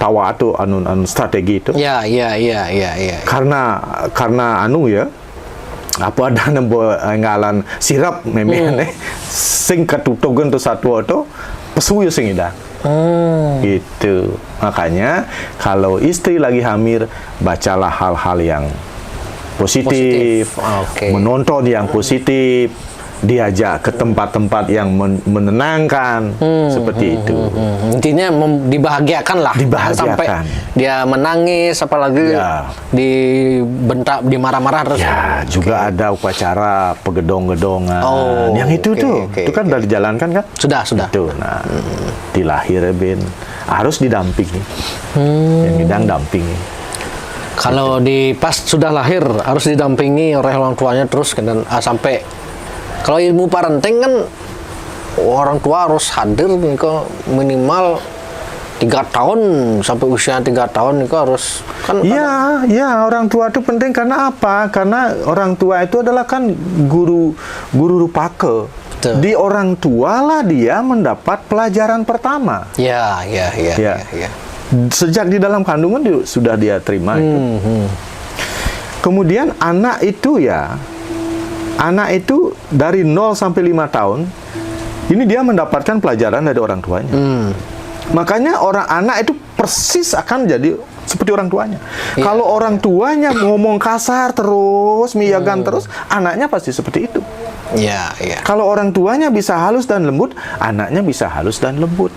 Tawa tuh strategi itu. Ya. Karena ya apa ada ngalan sirap memang sing ketutugan tuh satu tuh pesuyu sing ngidang. Gitu. Makanya kalau istri lagi hamil, bacalah hal-hal yang positif. Menonton yang positif, diajak ke tempat-tempat yang menenangkan, seperti itu. Intinya dibahagiakan lah. Sampai dia menangis, apalagi dibentak, dimarah-marah terus. Ya, juga ada upacara pegedong-gedongan. Yang itu itu kan udah dijalankan kan? Sudah. Itu. Nah, dilahir bin harus didampingi. Yang ngidang dampingi. Kalau pas sudah lahir harus didampingi oleh orang tuanya terus dan sampai kalau ilmu parenting kan orang tua harus hadir minimal 3 tahun sampai usia 3 tahun itu harus kan. Iya, orang tua itu penting karena apa? Karena orang tua itu adalah kan guru rupaka. Betul. Di orang tua lah dia mendapat pelajaran pertama. Iya. Sejak di dalam kandungan sudah dia terima itu. Kemudian anak itu dari 0 sampai 5 tahun ini dia mendapatkan pelajaran dari orang tuanya. Makanya anak itu persis akan jadi seperti orang tuanya. Kalau orang tuanya ngomong kasar terus, miyagan terus, anaknya pasti seperti itu. Kalau orang tuanya bisa halus dan lembut, anaknya bisa halus dan lembut.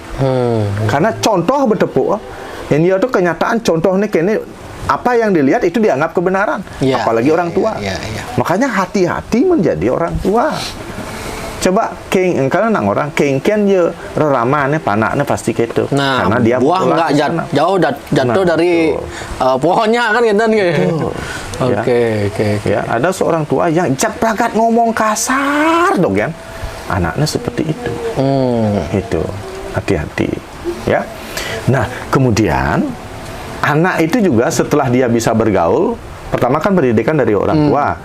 Karena contoh bertepuk, ini itu kenyataan contohnya kene apa yang dilihat itu dianggap kebenaran, apalagi orang tua. Makanya hati-hati menjadi orang tua. Coba kalau nang orang kengken je reramannya panaknya pasti gitu. Nah, karena dia buah nggak jatuh dari pohonnya kan gitu. Oke. Ya, ada seorang tua yang cepat ngomong kasar dong kan. Anaknya seperti itu. Itu hati-hati ya. Nah, kemudian anak itu juga setelah dia bisa bergaul, pertama kan pendidikan dari orang tua,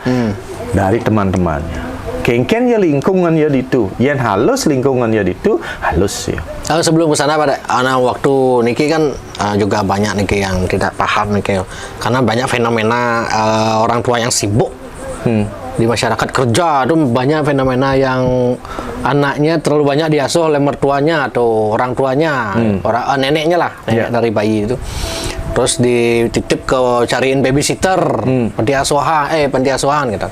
dari teman-temannya. Kengken ya lingkungan ya itu, yang halus lingkungan ya itu halus ya. Sebelum ke sana pada anak waktu niki kan juga banyak niki yang tidak paham niki, karena banyak fenomena orang tua yang sibuk di masyarakat kerja itu banyak fenomena yang anaknya terlalu banyak diasuh oleh mertuanya atau orang tuanya, neneknya lah, nenek dari bayi itu. Terus dititip ke cariin babysitter, panti asuhan gitu.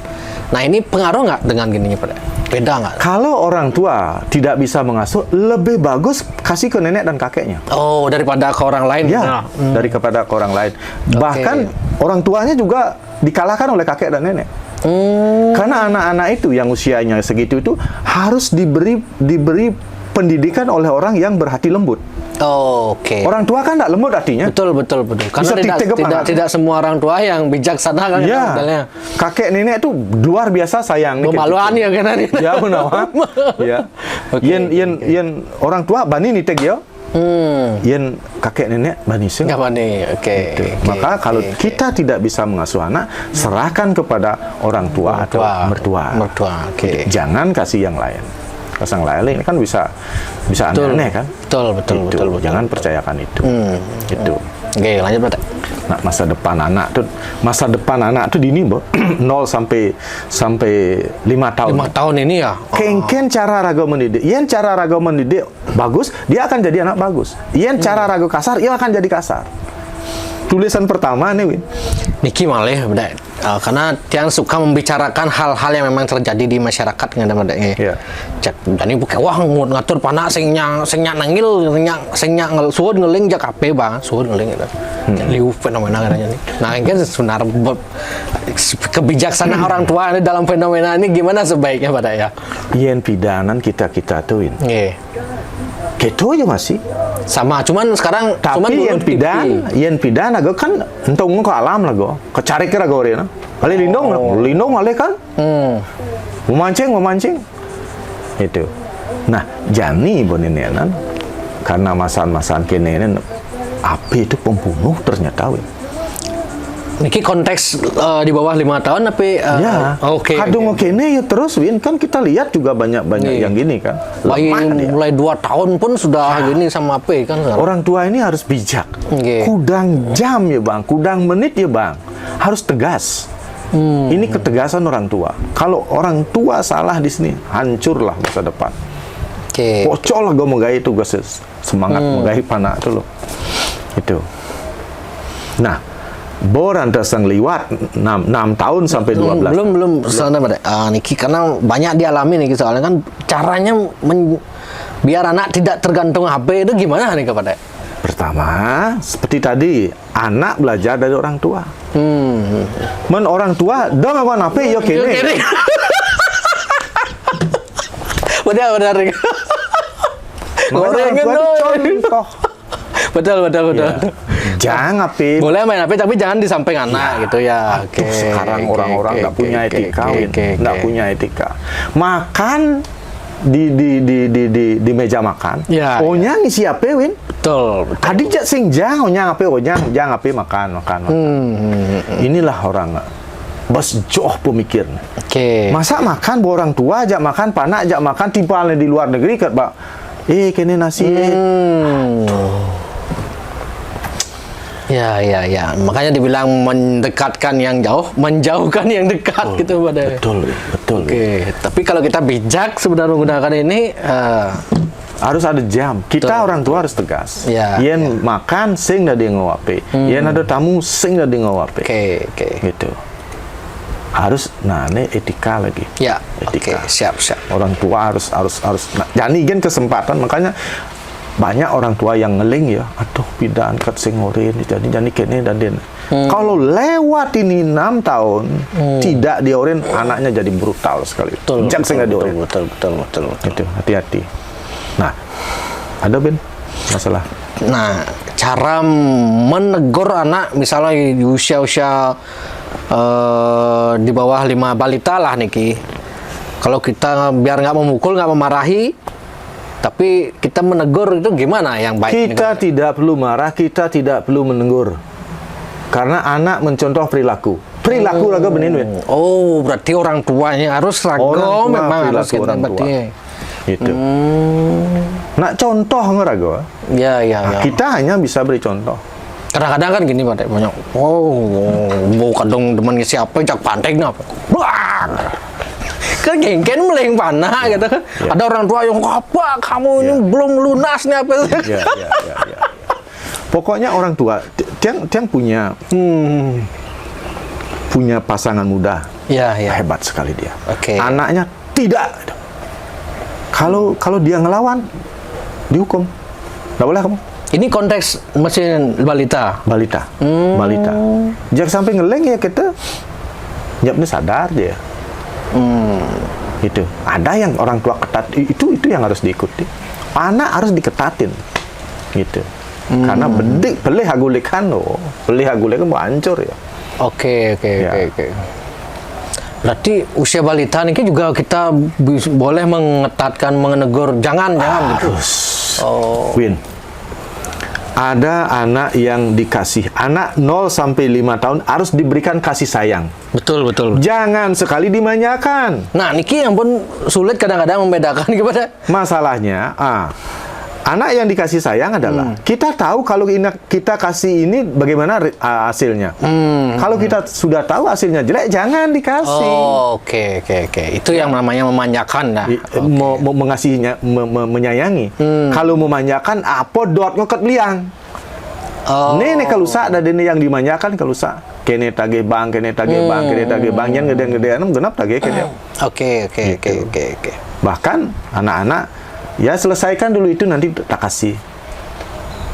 Nah ini pengaruh nggak dengan gininya Pak? Beda nggak? Kalau orang tua tidak bisa mengasuh, lebih bagus kasih ke nenek dan kakeknya. Oh, daripada ke orang lain. Ya, daripada ke orang lain. Bahkan orang tuanya juga dikalahkan oleh kakek dan nenek. Karena anak-anak itu yang usianya segitu itu harus diberi pendidikan oleh orang yang berhati lembut. Oh, oke. Orang tua kan tidak lembut hatinya. Betul. Karena tidak semua orang tua yang bijaksana kan. Ya. Kakek nenek itu luar biasa sayang. Pemaluan ya kan. Ya benar. Ya. Yen orang tua bani nitek ya. Yen kakek nenek bani sing. Enggak bani. Oke. Maka kalau kita tidak bisa mengasuh anak, serahkan kepada orang tua atau mertua. Oke. Jangan kasih yang lain. Kasang lain ini kan bisa aneh-aneh kan? Betul. Jangan percayakan itu. Itu. Oke, lanjut Pak. Nah, masa depan anak tuh dini, 0 sampai 5 tahun. 5 tahun ini ya. Kengken cara raga mendidik. Yen cara raga mendidik bagus, dia akan jadi anak bagus. Yen cara raga kasar, dia akan jadi kasar. Tulisan pertama nih, Win. Niki malih, karena tiang suka membicarakan hal-hal yang memang terjadi di masyarakat dengan ada-adanya. Iya. Jadi bukan wah ngatur panak sing nangil sing suwun ngeling jak ape bang, suwun ngeling gitu. Liu fenomena katanya nih. Nah, kan sebenarnya kebijaksanaan orang tua ini dalam fenomena ini gimana sebaiknya pada ya? Yen pidanan kita tuin. Nggih. Gitu aja masih. Sama, cuman sekarang tapi yen pidan agak kan entong ke alam lah go. Kecari kira go rena. Ale lindung ale kan. Memancing. Itu. Nah, jani bonenenan karena masan kenenen api itu pembunuh ternyata we. Niki konteks di bawah 5 tahun tapi ya. Oke. Kadung kene ya terus Win kan kita lihat juga banyak yang gini kan. Bayi mulai 2 tahun pun sudah gini sama apa kan. Orang tua ini harus bijak. Kudang jam ya Bang, kudang menit ya Bang. Harus tegas. Ini ketegasan orang tua. Kalau orang tua salah di sini, hancurlah masa depan. Pocol lah gue menggahi tugas semangat menggahi panak itu loh. Itu. Nah, Boranta sang liwat 6 tahun sampai 12. Belum sana pada niki karena banyak dialami nih soalnya kan caranya biar anak tidak tergantung HP itu gimana nih kepada? Pertama, seperti tadi, anak belajar dari orang tua. Men orang tua dong aku HP yo kene. Benar. Gorengan contoh. Betul. Ya. Jangan HP. Boleh main HP tapi jangan di samping anak gitu ya. Sekarang orang-orang nggak punya etika, nggak punya etika. Makan di meja makan. Ya, Onya ngisi HP, Win. Betul. Adik jak sing jang, onya HP, jang HP makan. Inilah orang bos joh pemikirnya. Masa makan orang tua ajak makan, panak ajak makan timpalnya di luar negeri kat, Pak. Kene nasi. Ya. Makanya dibilang mendekatkan yang jauh, menjauhkan yang dekat gitu pada. Betul. Tapi kalau kita bijak sebenarnya menggunakan ini harus ada jam. Kita orang tua harus tegas. Yen makan sing dah dia ngawape. Yen ada tamu sing dah dia ngawape. Gitu. Harus ini etika lagi. Ya. Etika. Siap. Orang tua harus nah, jadi kan kesempatan makanya banyak orang tua yang ngeling ya, aduh pidan kat singorin jadi kene dan den. Kalau lewat ini 6 tahun tidak diorin, anaknya jadi brutal sekali. Betul. Itu hati-hati. Nah, ada Ben masalah. Nah, cara menegur anak misalnya di usia-usia di bawah 5 balita lah niki. Kalau kita biar nggak memukul, nggak memarahi, tapi kita menegur itu gimana yang baik? Kita tidak perlu marah, kita tidak perlu menegur. Karena anak mencontoh perilaku. Perilaku raga benin, Win. Oh, berarti orang tuanya harus raga, memang harus kita berarti. Itu. Nak contoh ngeraga. Ya. Kita hanya bisa beri contoh. Kadang-kadang kan gini Pak, banyak. Mau kadang teman ngisi apa, jak pantek apa. Kan gengken meleng panah gitu kan. Ada orang tua yang apa kamu ini belum lunas nih apa. Ya. Pokoknya orang tua tiang punya punya pasangan muda. Ya. Hebat sekali dia. Oke. Anaknya tidak. Kalau dia ngelawan, dihukum. Nggak boleh kamu. Ini konteks mesin balita. Balita. Jangan sampai ngeleng ya kita. Nyapnya sadar dia. Itu. Ada yang orang tua ketat. Itu yang harus diikuti. Anak harus diketatin. Gitu. Karena bedik pelih hagulikan loh. Pelih hagulikan mau hancur ya. Oke. Berarti usia balita ini juga kita boleh mengetatkan, menegur, jangan gitu. Win. Ada anak yang dikasih, anak 0 sampai 5 tahun harus diberikan kasih sayang. Betul. Jangan sekali dimanjakan. Nah, niki yang pun sulit kadang-kadang membedakan gimana. Masalahnya, anak yang dikasih sayang adalah kita tahu kalau kita kasih ini bagaimana hasilnya. Kalau kita sudah tahu hasilnya jelek, jangan dikasih. Oke. Itu yang namanya memanjakan lah. Mengasihinya, menyayangi. Kalau memanjakan, apa dot ngoket liang. Ini kalau ada ini yang dimanjakan kalau kene tage bang, yang gede-gedean genap tage kene. Oke. Bahkan anak-anak ya selesaikan dulu itu nanti tak kasih.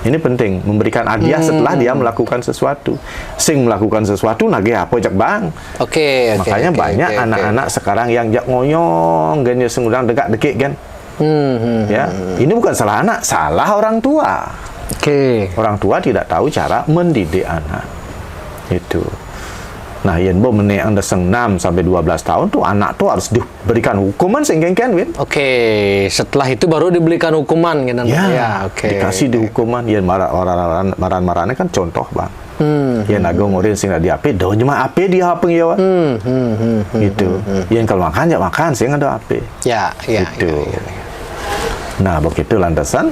Ini penting memberikan hadiah setelah dia melakukan sesuatu. Sing melakukan sesuatu nage apa jak bang. Makanya banyak anak-anak sekarang yang jak ngoyong gen ya sengudang dekat-dekik kan. Ya, ini bukan salah anak, salah orang tua. Orang tua tidak tahu cara mendidik anak. Itu. Nah, yang bo menek anda 6 sampai 12 tahun tuh anak tuh harus diberikan hukuman sehingga Win. Setelah itu baru diberikan hukuman kan. Dikasih di hukuman. Yang marah-marahnya kan contoh, Bang. Yang nago ngorin sing di AP, do cuma AP dia apa ya, gitu. Yang kalau makan ya makan, sing ada AP. Gitu. Nah, begitu lantasan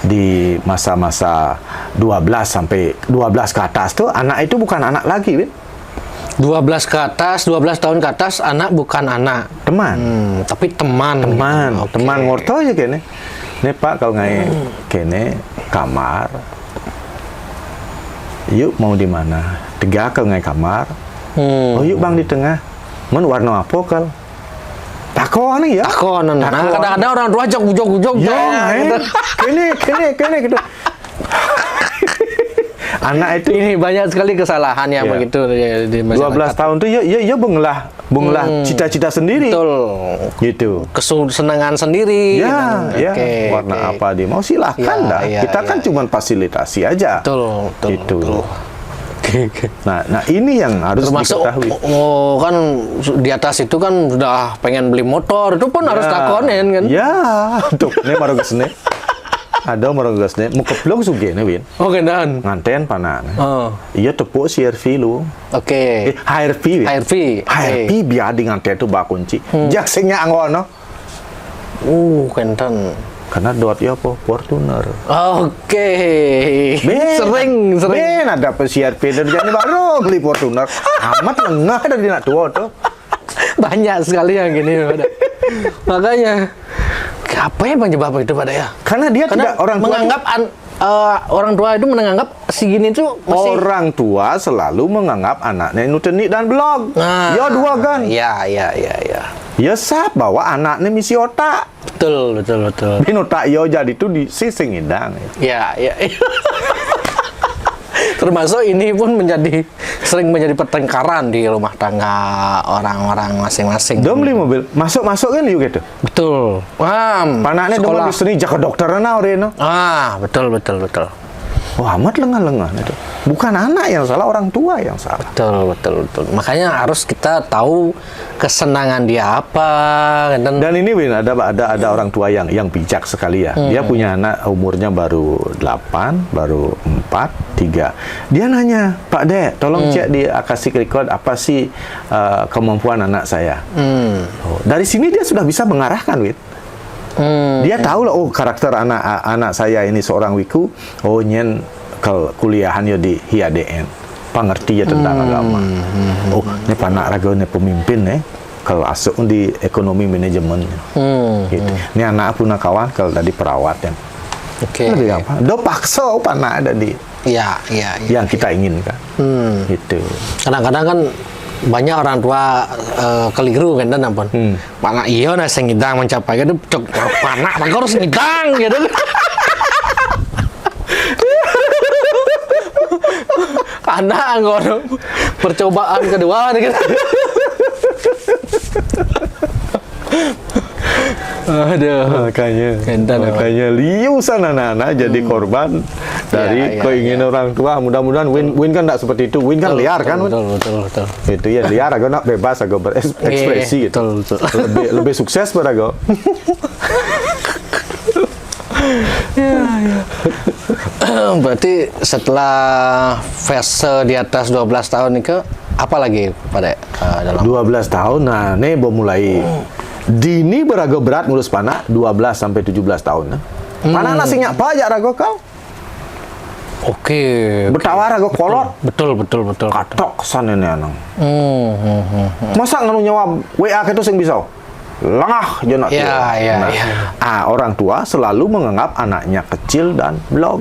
di masa-masa 12 sampai 12 ke atas tuh anak itu bukan anak lagi, Win. 12 ke atas, 12 tahun ke atas, anak bukan anak. Teman. Tapi teman. Teman ngorto aja kene. Nih Pak, kalau ngai kene kamar. Yuk mau di mana? 3 kalau ngai kamar. Oh yuk Bang di tengah. Men warna apa kal? Takon ya. Takon. Nah, kadang-kadang orang tua jog. Kene gitu. Anak itu ini banyak sekali kesalahan yang begitu di masyarakat. 12 tahun tuh ya bungelah cita-cita sendiri. Betul. Gitu. Kesenangan sendiri. Warna apa dia mau silahkan dah. Kita kan cuma fasilitasi aja. Betul. Nah ini yang harus diketahui. Kan di atas itu kan sudah pengen beli motor, itu pun harus takonin kan. Tuh, ini baru kesini. Ada orang gasnya mau keplong suge nih Win. Dan nganten panan. Iya tepuk CRV lu. HRV Win. HRV biar di nganten tuh bak kunci. Jak singnya anggono. Kenten. Karena dot ya apa Fortuner. Sering. Ben ada CRV dari jadi baru beli Fortuner. Amat lengah dari nak tua tuh. Banyak sekali yang gini. Makanya apa yang penyebab itu pada ya? Karena dia tidak orang tua menganggap orang tua itu menganggap si gini tuh masih orang tua selalu menganggap anaknya nutenik dan blog. Ya dua kan? Ya sah bahwa anaknya misi otak. Betul. Bin otak yo jadi itu di sising hidang. Ya. Termasuk ini pun sering menjadi pertengkaran di rumah tangga orang-orang masing-masing. Dong beli mobil, masuk kan yuk gitu. Betul. Panaknya dong lagi seni jaga dokter na oreno. Betul. Wah, amat lengah itu. Bukan anak yang salah, orang tua yang salah. Betul. Makanya harus kita tahu kesenangan dia apa. Dan ini Win, ada orang tua yang bijak sekali ya. Dia punya anak umurnya baru 8, baru 4, 3. Dia nanya, Pak Dek, tolong cek di Akashic Record apa sih kemampuan anak saya. Dari sini dia sudah bisa mengarahkan, Win. Dia tahu lah, karakter anak saya ini seorang wiku, nyen kuliahan yo di HIADN, pengerti ya tentang agama. Ini panak raga ini pemimpin kalau asuk di ekonomi manajemen. Gitu. Ini anak punya kawan kalau tadi perawat kan. Lebih apa? Do paksa panak ada di. Yang kita inginkan. Gitu. Kadang-kadang kan banyak orang tua keliru kan dan ampun. Anak iya nah sing ngidang mencapai kan cok anak harus ngidang gitu. Anak ngono percobaan kedua gitu. Aduh, makanya liusan anak-anak jadi korban dari keinginan orang tua. Mudah-mudahan Win kan tidak seperti itu. Win kan liar kan? Betul. Itu ya liar, agak nak bebas, agak berekspresi gitu. Betul. Lebih sukses pada agak. Berarti setelah fase di atas 12 tahun ini apa lagi pada dalam 12 tahun, nah ini mau mulai dini berago berat ngurus panak 12 sampai 17 tahun. Panak nasinya apa aja rago kau? Oke. Bertawar rago kolot. Betul. Katok sana ini anang. Masa nganu nyawa WA itu sing bisa? Lengah je nak. Ya. Orang tua selalu menganggap anaknya kecil dan blog.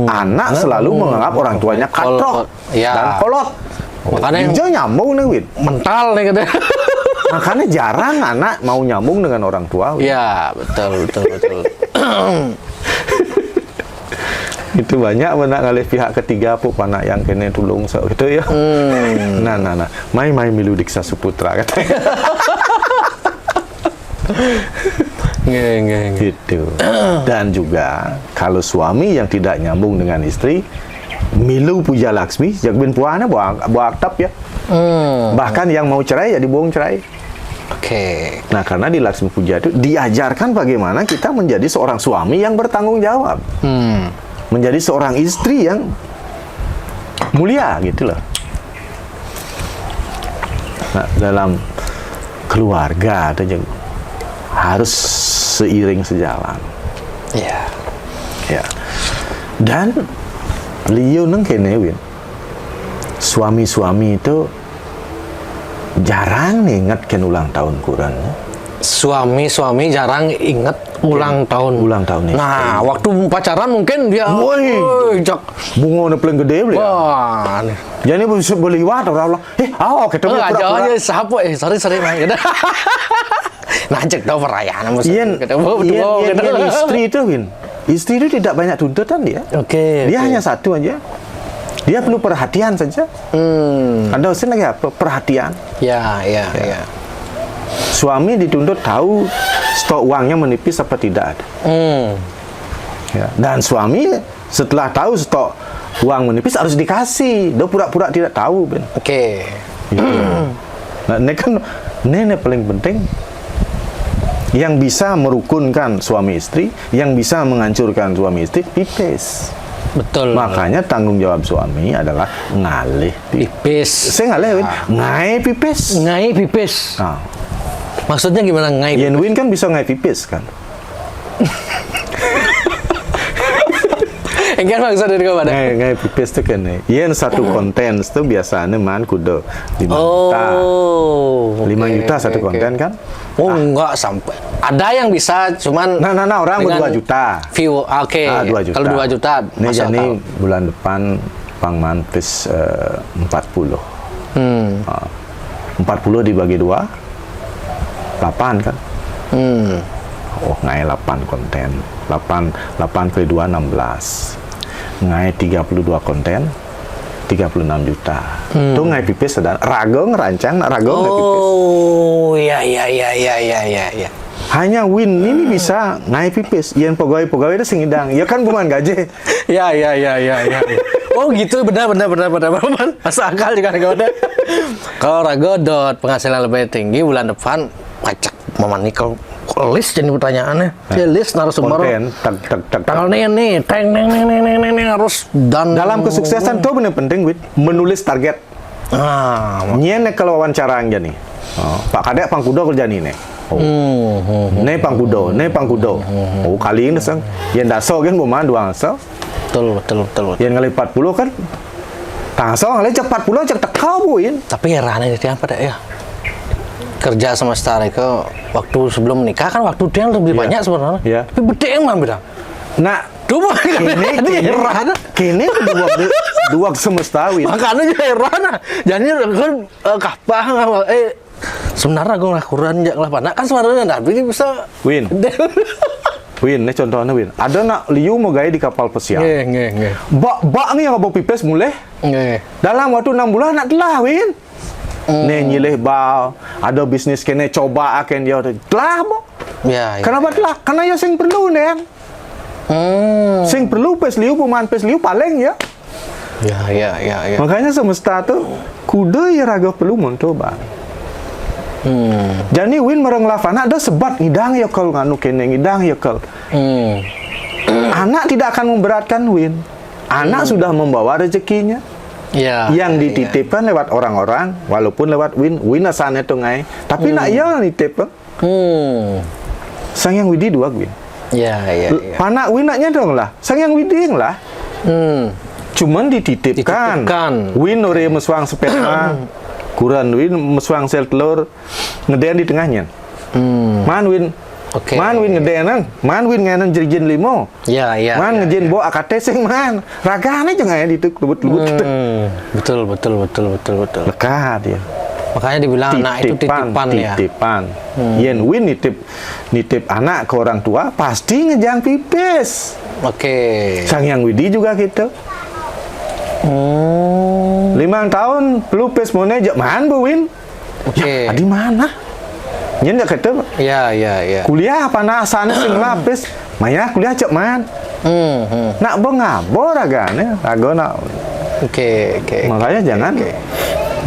Anak selalu menganggap orang tuanya katrok dan kolot. Makanya yang nyambung nih, Win. Mental nih katanya. Makanya jarang anak mau nyambung dengan orang tua. Iya, betul. Itu banyak benak kali pihak ketiga pun anak yang kena tulung so gitu ya. Nah. Mai milu diksa suputra katanya. Gitu. Dan juga kalau suami yang tidak nyambung dengan istri, milu puja Laksmi, jagbin puana buah aktap ya. Bahkan yang mau cerai ya dibuang cerai. Oke. Nah, karena di Laksmi Puja itu diajarkan bagaimana kita menjadi seorang suami yang bertanggung jawab. Menjadi seorang istri yang mulia gitu loh. Nah, dalam keluarga ada yang harus seiring sejalan. Iya. Ya. Dan Leo neng kene Win. Suami-suami itu jarang nih ingatkan ulang tahun kurang. Suami jarang ingat ulang tahun. Nih. Nah, waktu pacaran mungkin dia jak bunga paling gede beli. Wah. Jadi bisa beliwat orang-orang. Ketemu pura-pura. Siapa? Sorry Bang. Najak dong perayaan ketemu istri itu, Win. Istri itu tidak banyak tuntutan dia. Dia hanya satu aja. Dia perlu perhatian saja. Anda usin lagi apa? Perhatian. Ya. Suami dituntut tahu stok uangnya menipis apa tidak ada. Ya. Dan suami setelah tahu stok uang menipis harus dikasih. Dia pura-pura tidak tahu, Ben. Gitu. Nah, ini paling penting. Yang bisa merukunkan suami istri, yang bisa menghancurkan suami istri, pipis. Betul. Makanya tanggung jawab suami adalah ngalih pipis. Saya ngalih, ngai pipis. Ngai pipis. Nah. Maksudnya gimana ngai pipis? Win kan bisa ngai pipis kan? Enggak maksud dari kau pada? Ngai pipis itu kan. Yen satu konten itu biasanya man kudo 5 juta. 5 juta satu konten kan? Enggak sampai. Ada yang bisa, cuman orang ber 2 juta. View, 2 juta. Kalau 2 juta, ini jadi bulan depan Pangman plus 40. 40 dibagi 2, 8 kan? Ngai 8 konten. 8 kali 2, 16. Ngai 32 konten, 36 juta. Itu ngai pipis sedang. Rago ngerancang, rago ngai pipis. Iya. Hanya Win ini bisa ngai pipis. Yang pegawai-pegawai itu singidang. Ya kan bukan gaji. Ya. Oh gitu, benar. Masuk akal juga ada. Kalau Rago penghasilan lebih tinggi bulan depan pajak memanikal list jadi pertanyaannya. List narasumber. Tanggal nih, harus dan dalam kesuksesan itu benar penting, Win, menulis target. Nyene kalau wawancara aja nih. Pak Kadek Pangkudo kerja nih. Ne Pangkudo. Kali ini sang yang daso kan buman 2 aso. Betul. Yang kali 40 kan. Taso kali cek 40 cek tekau buin. Tapi heran dia pada ya. Kerja sama Star itu waktu sebelum menikah kan waktu dia lebih banyak sebenarnya. Iya. Tapi beda yang mana beda. Nah, Cuma kini dua semesta Win. Makanya heran ah. Jadi kan kapah sebenarnya gue ngakuran jak lah panak kan sebenarnya tapi bisa Win. Win, ini contohnya Win. Ada nak liu mau gaya di kapal pesiar. Nge. Bak nih yang bawa pipes mulai. Nge. Dalam waktu 6 bulan nak telah Win. Nih nyilih bau, ada bisnis kene coba akan dia telah bo. Ya. Kenapa telah? Karena ya sing perlu nih. Sing perlu pes liu pemain pes liu paling ya. Ya. Makanya semesta tuh kuda ya raga perlu mencoba. Jadi Win mereng lafana ada sebat ngidang ya kalau nganu kene ngidang ya kalau. Anak tidak akan memberatkan Win. Anak sudah membawa rezekinya. Ya. Yang dititipkan lewat orang-orang, walaupun lewat Win asalnya tuh ngai. Tapi nak iya nitip. Sang yang Widi dua Win. Ya. Panak Win naknya dong lah. Sang yang Widi lah. Cuman dititipkan. Win ore meswang sperma. Kuran Win meswang sel telur ngedean di tengahnya. Man Win. Oke. Man Win ngedean man Win nganan jerijen limo. Ya. Man ngejen bo akate sing man. Ragane jeung aya ditu lubut-lubut gitu. Betul. Lekat ya. Makanya dibilang anak itu titipan ya. Titipan. Yen Win nitip anak ke orang tua pasti ngejang pipis. Oke. Sang yang Widi juga gitu. 5 tahun pelupis mau nejak man bu Win. Oke. Ya, di mana? Nyen ndak kata. Ya. Kuliah apa sana sing lapis. Maya kuliah cek man. Nak bengabo ragane, rago nak. Oke. Makanya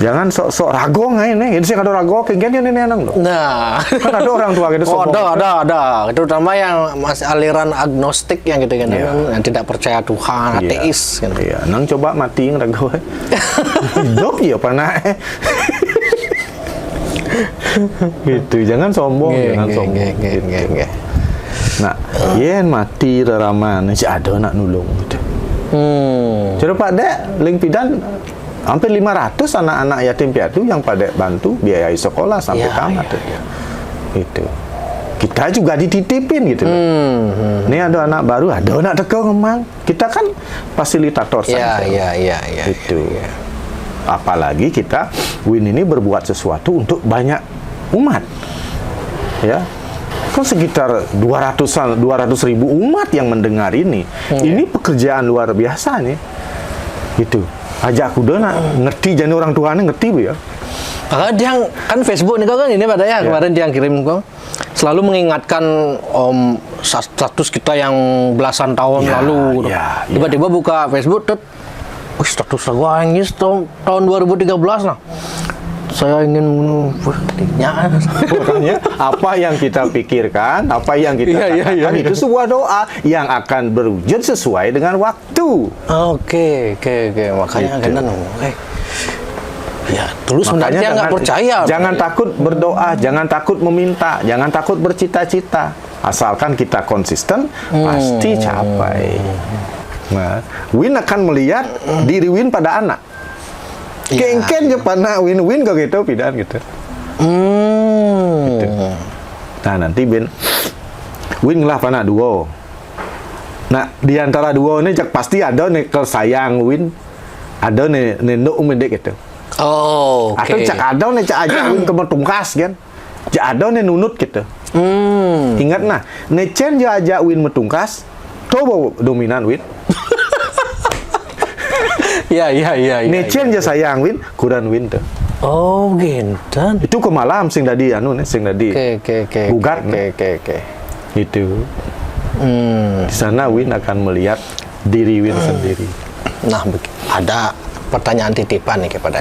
jangan sok-sok rago ngai nih. Ini sih ada rago kayak gini nih nang. Nah, Kan ada orang tua gitu sombong. ada. Terutama yang masih aliran agnostik yang gitu kan, yang tidak percaya Tuhan, ateis kan. Iya, nang coba matiin rago. Hidup ya panah. Gitu, jangan sombong, gitu. Nah, yen mati raraman, si ada nak nulung gitu. Coba Pak Dek, ling pidan hampir 500 anak-anak yatim piatu yang pada bantu biayai sekolah sampai tamat. Itu. Kita juga dititipin gitu. Ini ada anak baru, ada anak teko ngomong. Kita kan fasilitator saja. Iya. Itu. Apalagi kita Win ini berbuat sesuatu untuk banyak umat. Ya. Kan sekitar 200 ribu umat yang mendengar ini. Ini pekerjaan luar biasa nih. Itu. Ajak kuda nak ngerti jadi orang tuanya ngerti bu ya. Dia kan Facebook nih kan ini pada ya kemarin dia kirim kok selalu mengingatkan status kita yang belasan tahun lalu. Tiba-tiba buka Facebook tuh, status gua yang tahun 2013 lah. Saya ingin Makanya apa yang kita pikirkan, apa yang kita katakan itu sebuah doa yang akan berwujud sesuai dengan waktu. Oke. Makanya kan ya, terus sebenarnya nggak percaya. Jangan takut berdoa, jangan takut meminta, jangan takut bercita-cita. Asalkan kita konsisten, pasti capai. Nah, Win akan melihat diri Win pada anak. Kengken je pana Win kok gitu pidan gitu. Gitu. Nah, nanti Win lah pana duo. Nah, di antara duo ini pasti ada nih sayang Win. Ada nih nendok umedek gitu. Oh, oke. Atau cak ada nih cak aja Win ke tungkas kan. Cak ada nih nunut gitu. Ingat nah, necen je aja Win metungkas. Tuh dominan Win. Iya. Necen je sayang Win, kurang Win tuh. Oh, gitu. Itu ke malam sing tadi sing tadi. Oke. Gugat. Itu. Di sana Win akan melihat diri Win sendiri. Nah, ada pertanyaan titipan nih kepada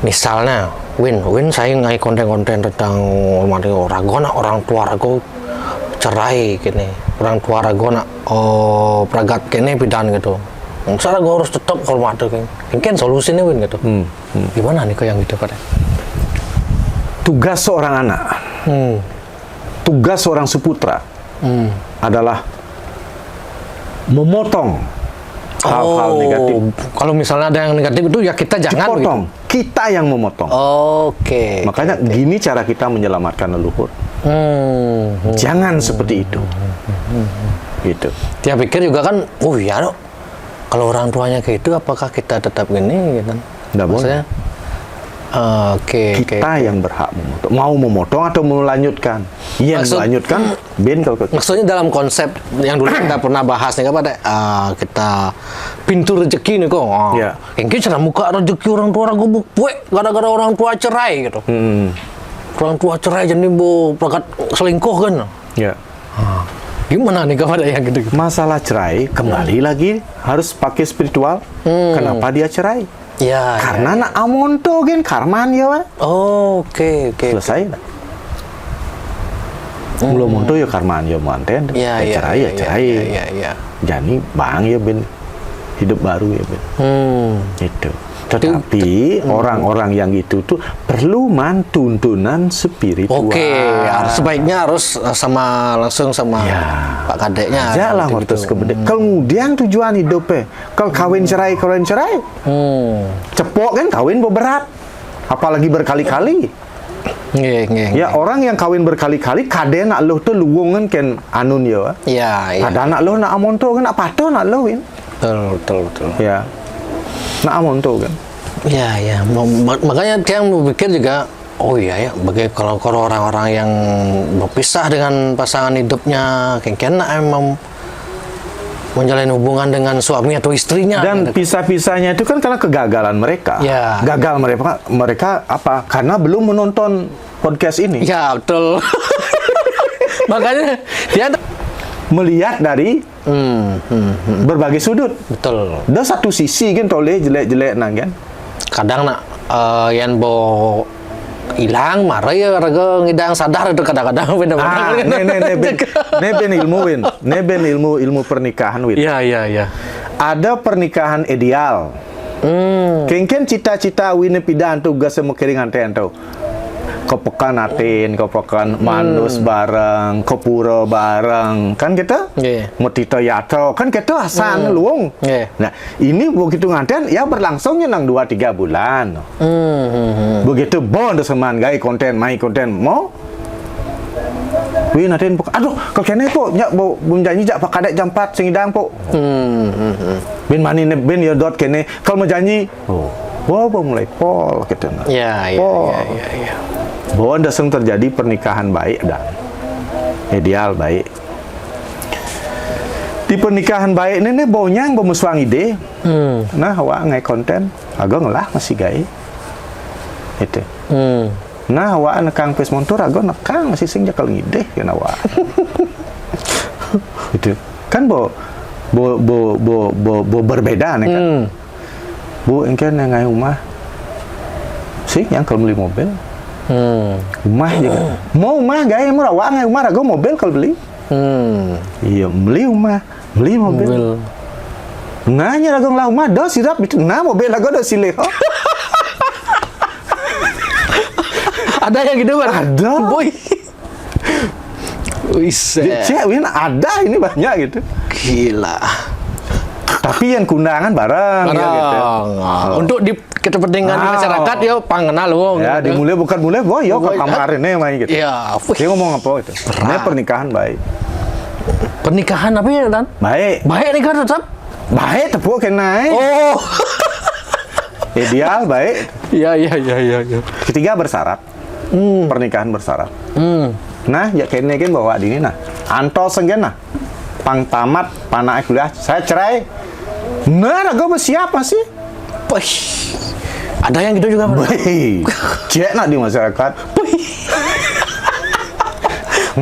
misalnya Win saya ngai konten-konten tentang orang tua rago cerai gini, orang tua rago nak pragat kene pidan gitu. Misalnya gue harus tetap hormat tuh, mungkin solusinya Win gitu. Gimana nih kok yang gitu pada? Tugas seorang anak, tugas seorang seputra adalah memotong hal-hal negatif. Kalau misalnya ada yang negatif itu ya kita jangan potong. Kita yang memotong. Oke. Makanya gini cara kita menyelamatkan leluhur. Jangan seperti itu. Gitu. Dia pikir juga kan, kalau orang tuanya kayak itu, apakah kita tetap gini gitu? Nggak boleh. Kita yang berhak memotong. Mau memotong atau melanjutkan? Yang melanjutkan, Ben kalau maksudnya dalam konsep yang dulu kita pernah bahas nih pada kita pintu rezeki nih kok. Ya. Yang cara muka rezeki orang tua gubuk buek gara-gara orang tua cerai gitu. Orang tua cerai jadi berangkat selingkuh kan. Ya. Gimana nih kepada yang gitu? Masalah cerai kembali lagi harus pakai spiritual. Kenapa dia cerai? Ya. Karena nak amonto kan karman ya, Pak. Oke. Selesai. Belum monto ya karman ya manten. Cerai. Jadi bang ya Ben hidup baru ya Ben. Itu. Tetapi orang-orang yang itu tuh perlu tuntunan spiritual. Sebaiknya harus langsung sama Pak Kadeknya. Janganlah waktu kebede. Kemudian tujuan hidupnya, kalau kawin cerai. Cepok kan kawin berat, apalagi berkali-kali. Ya orang yang kawin berkali-kali, kade nak lo tuh luwungan kan anun ya. Ada anak lo nak amonto kan apa tuh nak lo kan. Betul. Ya. Nak amonto kan. Ya. Makanya dia berpikir juga, kalau orang-orang yang berpisah dengan pasangan hidupnya, kena emang menjalin hubungan dengan suami atau istrinya. Dan pisah-pisahnya itu kan karena kegagalan mereka. Gagal mereka apa? Karena belum menonton podcast ini. Ya, betul. Makanya dia melihat dari berbagai sudut. Betul. Ada satu sisi kan toleh jelek-jelek nang kan. Kadang nak yang hilang marah ya raga ngidang sadar itu kadang-kadang ben ilmu pernikahan win. Iya. Ada pernikahan ideal. Kengken cita-cita win pidan tugas semua keringan tentau. Kepekan atin, kepekan manus bareng, kepura bareng, kan kita? Mutito yato, kan kita asal luung. Nah, ini begitu nganten, ya berlangsungnya nang 2-3 bulan. Begitu bon seman gay konten, mai konten, mau? Wih, natin po. Aduh, kau kene po, nyak bo janji jak pak kadek jam 4 singidang po. Ben mani ben ya dot kene, kalau mau janji, mulai pol gitu. Iya. Bahwa dasar terjadi pernikahan baik dan ideal baik. Di pernikahan baik ini baunya yang bermusuhan ide. Nah, awak ngai konten, agak ngelah masih gay. Itu. Nah, awak nekang pes montor, agak nekang masih sing jakal ngide kan awak. Itu. Kan bo berbeda nih kan. Bu, engken ngai rumah. Sih yang kalau beli mobil. Rumah juga. Mau rumah gaya mau awak ngai rumah rago mobil kalau beli. Iya, beli rumah, beli mobil. Nanya rago lah rumah do sirap itu nah mobil rago do sileh. Ada yang gitu kan? Ada. Boy. Cek win ada ini banyak gitu. Gila. Tapi yang kundangan bareng. Ya, gitu. Untuk di kepentingan di masyarakat ya pangenal lo. Ya, gitu. dimulai bukan mulai boyo ke kamar ini main gitu. Iya. Dia ngomong apa itu? Ini pernikahan baik. Pernikahan apa ya, Dan? Baik. Baik nih kan tetap. Baik tepuk kena. Oh. Ideal baik. Iya. Ketiga bersyarat. Pernikahan bersyarat. Nah, ya kene kan bawa dini nah. Anto senggena. Pang tamat panak kuliah, saya cerai. Nah, gue siapa sih? Ada yang gitu juga, Pak. Cek nak di masyarakat.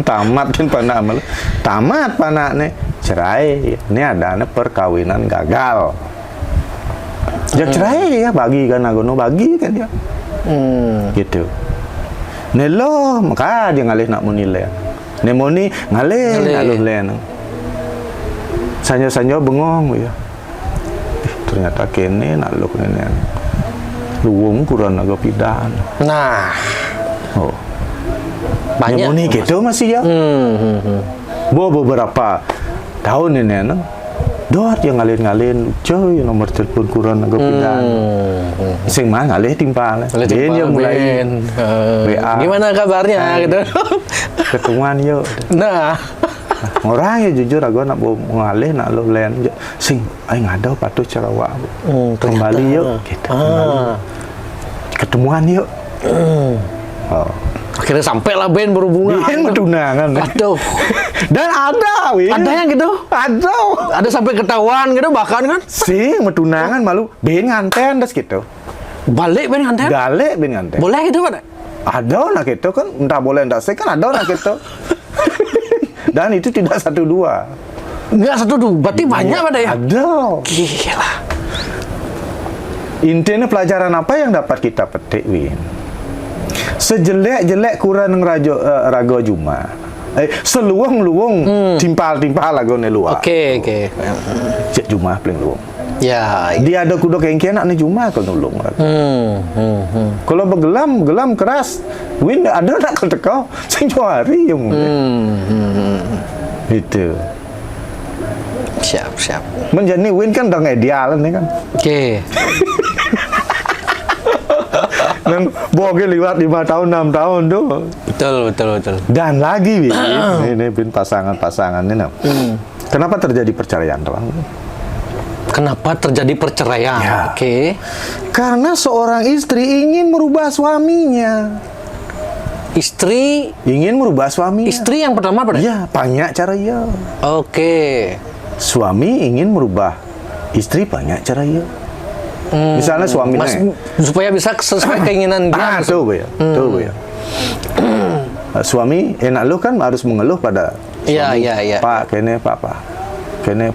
Tamat kan panak amal. Tamat panak nih cerai. Ini ada perkawinan gagal. Ya cerai ya bagi kan agono bagi kan ya. Gitu. Nelo maka dia ngalih nak menilai. Nemoni ngalih nak len. Sanyo bengong ya. Ternyata kene nak lu kene. Luwung kurang agak pidan. Nah. Banyak. Nemoni gitu masih ya. Beberapa tahun ini no. Dot yang ngalin coy nomor telepon kurang agak pidan. Sing mah ngalih timpal. Dia yang mulai WA. Gimana kabarnya gitu. Ketemuan yuk. Nah. Orang ya jujur aku nak mau ngalih nak lo len sing aing ada patuh cara wak. Kembali yuk gitu. Ketemuan yuk. Akhirnya sampai lah Ben berhubungan. Ben bertunangan. Aduh. Dan ada, Win. Ada yang gitu? Ada. Ada sampai ketahuan gitu bahkan kan? Sing bertunangan malu Ben nganten das gitu. Balik Ben nganten? Balik Ben nganten. Boleh gitu Pak? Ada nak gitu kan, entah boleh entah saya kan ada nak gitu. Dan itu tidak 1-2. Enggak 1-2, berarti banyak Pak ya? Ada. Gila. Intinya pelajaran apa yang dapat kita petik, Win? Sejelek-jelek kurang raga Juma. Seluang-luang timpal-timpal lagu ne luar. Oke. Cek Juma paling luang. Ya. Dia ada kuda kengkian nak ni Juma kalau nulung. Kalau bergelam keras, Win ada nak kalau tekau, sing hari yang mulai. Itu. Siap. Menjadi Win kan dah ideal ni kan. Oke. Nang boge liwat 5 tahun 6 tahun tu. Betul. Dan lagi Win, ini Win pasangan-pasangan ni nak. Kenapa terjadi perceraian tuan? Kenapa terjadi perceraian? Ya. Oke. Karena seorang istri ingin merubah suaminya. Istri Ingin merubah suaminya. Istri yang pertama Pak? Ya, banyak cara ya. Oke. Suami ingin merubah istri, banyak cara ya. Misalnya suami supaya bisa sesuai keinginan dia. Tuh ya. Suami enak lu kan harus mengeluh pada suami. Iya. Pak, kene papa. Kene.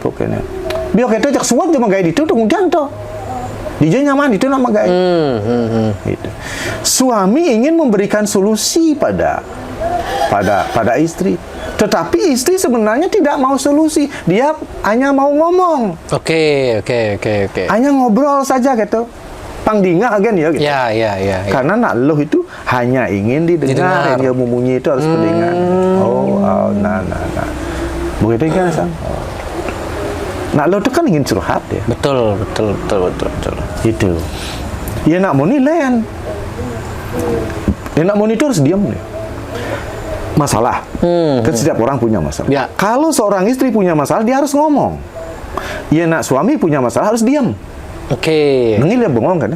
Biar kita cek suat cuma gaya itu tuh ngundang tuh. Dia nyaman itu nama gaya. Gitu. Suami ingin memberikan solusi pada istri. Tetapi istri sebenarnya tidak mau solusi. Dia hanya mau ngomong. Oke. Hanya ngobrol saja gitu. Pangdinga agen ya gitu. Ya. Karena nak loh itu hanya ingin didengar. Yang memunyi itu harus pendengar. Nah. Begitu kan, Sang? Nak loh itu kan ingin curhat ya. Betul. Itu. Ya nak muni len. Ya nak muni itu harus diam ya. Masalah. Kan setiap orang punya masalah. Ya. Kalau seorang istri punya masalah, dia harus ngomong. Ya nak suami punya masalah harus diam. Oke. Nengil dia bengong kan?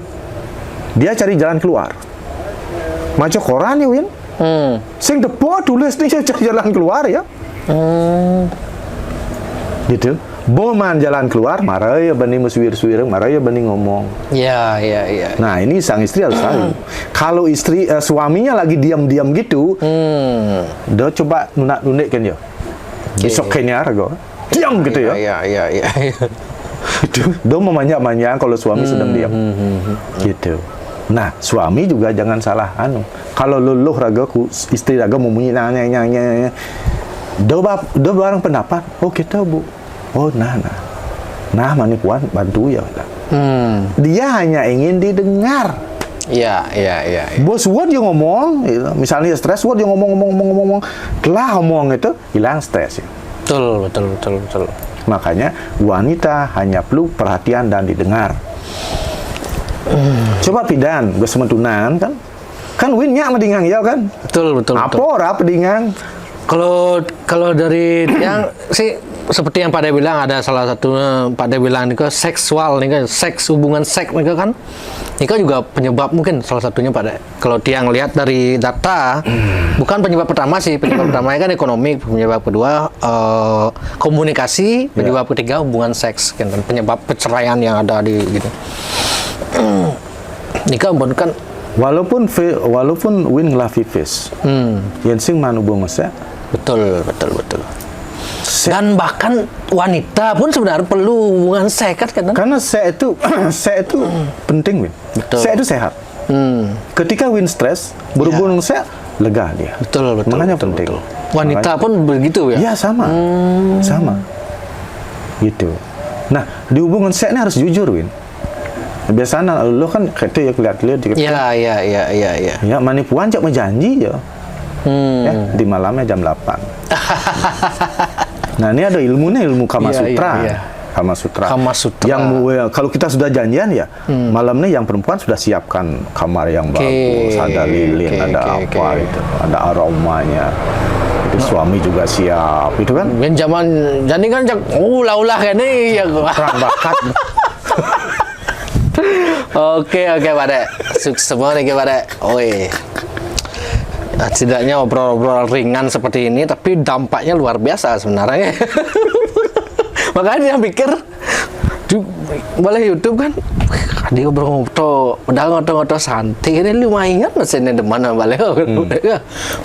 Dia cari jalan keluar. Macam koran ya, Win. Sing depo tulis nih cari jalan keluar ya. Gitu. Boman jalan keluar, marah ya bani muswir-swir, marah ya bani ngomong. Ya. Nah, ini sang istri harus tahu. Kalau suaminya lagi diam-diam gitu, dia coba nunak-nunik kan ya. Besok kayaknya rago. Diam gitu ya. Iya. Itu. Dia memanjang-manjang kalau suami sedang diam. Gitu. Nah, suami juga jangan salah kalau luluh raga istri raga memunyi nanya. Dia barang pendapat. Oh, kita Bu. Oh, nah, mani puan bantu ya. Dia hanya ingin didengar. Iya. Bos dia ngomong, misalnya stres, dia ngomong. Telah ngomong itu hilang stres ya. Betul. Makanya wanita hanya perlu perhatian dan didengar. Coba pidan, gue sementunan kan Winnya medingang ya kan. Betul. Apa ora pedingang? Kalau dari yang sih seperti yang Pak De bilang, ada salah satu Pak De bilang nih seksual nih hubungan seks nih kan. Ini juga penyebab mungkin salah satunya Pak De. Kalau dia ngelihat dari data, bukan penyebab pertama sih. Penyebab pertamanya kan ekonomi, penyebab kedua komunikasi, penyebab ketiga hubungan seks kan, penyebab perceraian yang ada di gitu. Nikah kan walaupun Win ngelafi face. Yang sing manu hubungan seks. Betul. Dan bahkan wanita pun sebenarnya perlu hubungan seks kan? Karena seks itu penting, Win. Seks itu sehat. Ketika Win stres, berhubungan seks, lega dia. Betul. Makanya penting. Wanita pun begitu ya? Iya, sama. Gitu. Nah, di hubungan seks ini harus jujur, Win. Biasanya lo kan kata ya lihat juga. Iya. Ya, manipuan cak menjanji ya. Ya, di malamnya jam 8. Nah, ini ada ilmu Kama Sutra. Iya. Kama Sutra. Yang kalau kita sudah janjian ya, malamnya yang perempuan sudah siapkan kamar yang bagus, ada lilin, ada apa itu, ada aromanya. Itu suami juga siap, itu kan? Kan zaman jadi kan ulah-ulah kene ya Perang bakat. Oke Pak Dek. Sukses semua nih Pak Dek. Oi. Nah, setidaknya obrol-obrol ringan seperti ini tapi dampaknya luar biasa sebenarnya. Makanya dia pikir boleh YouTube kan dia ngobrol-ngobrol udah ngobrol-ngobrol santai ini lumayan mesinnya di mana balik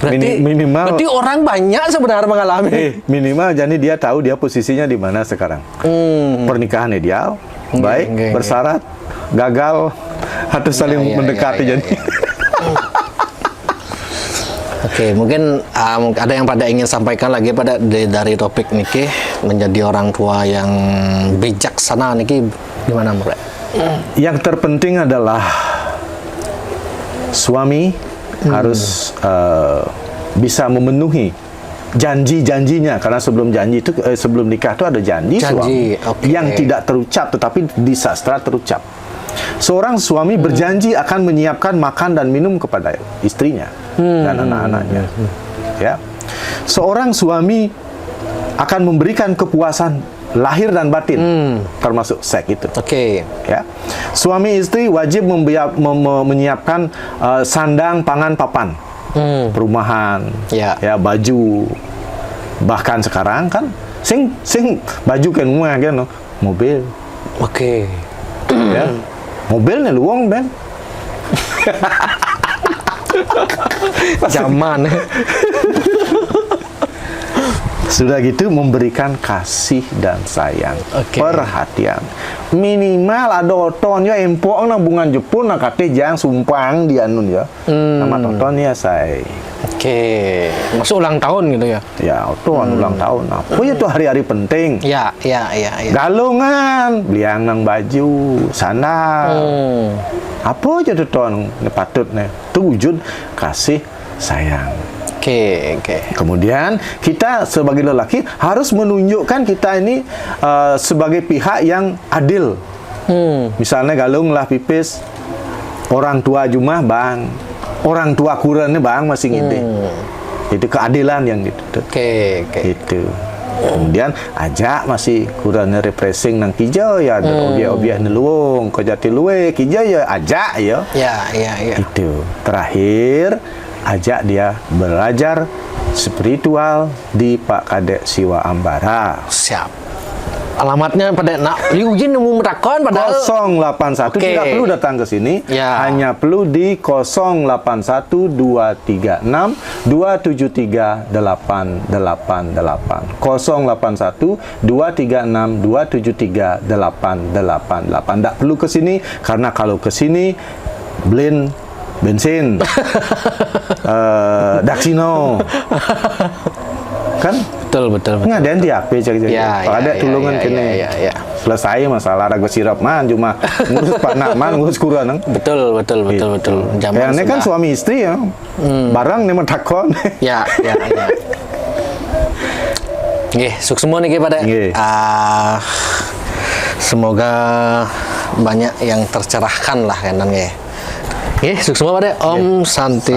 berarti minimal berarti orang banyak sebenarnya mengalami minimal jadi dia tahu dia posisinya di mana sekarang. Pernikahan ideal baik bersyarat gagal atau saling mendekati jadi Oke, mungkin ada yang pada ingin sampaikan lagi pada dari topik niki menjadi orang tua yang bijaksana niki gimana Mbak? Yang terpenting adalah suami harus bisa memenuhi janji-janjinya, karena sebelum janji itu sebelum nikah itu ada janji suami yang tidak terucap tetapi di sastra terucap. Seorang suami berjanji akan menyiapkan makan dan minum kepada istrinya dan anak-anaknya. Ya. Seorang suami akan memberikan kepuasan lahir dan batin, termasuk seks itu. Ya. Suami istri wajib menyiapkan sandang, pangan, papan, perumahan, ya, baju. Bahkan sekarang kan sing baju kan rumah kan mobil. Ya. Mobilnya luang Ben. Zaman. Sudah gitu memberikan kasih dan sayang, perhatian. Minimal ada oton ya empok na bungan Jepun na kate jang sumpang di anun ya. Nama oton ya say. Masuk ulang tahun gitu ya. Ya, oton ulang tahun. Apa ya tuh hari-hari penting. Ya. Galungan, beliang nang baju, sandal. Apa aja tuh ton patut nih. Itu wujud kasih sayang. Kemudian kita sebagai lelaki harus menunjukkan kita ini sebagai pihak yang adil. Misalnya galung lah pipis, orang tua jumah bang, orang tua kurannya bang masih ngide. Itu keadilan yang gitu. Itu. Kemudian ajak masih kurangnya refreshing nang kijau ya ada obyek-obyek neluung kau jati luwe kijau ya ajak ya. Itu. Terakhir ajak dia belajar spiritual di Pak Kadek Siwa Ambara. Siap. Alamatnya pada nak Liujin nemu merakon pada 081 tidak perlu datang ke sini, hanya perlu di 081-236-273-888 081-236-273-888. Tidak perlu ke sini karena kalau ke sini blend bensin Daxino kan betul nggak ada di HP ada tulungan kene selesai masalah ragu sirap man cuma ngurus Pak Nakman ngurus kurang betul ini kan suami istri ya barang nih takon ya sukses semua nih pada semoga banyak yang tercerahkan lah kan sukses semua pada Om Santi.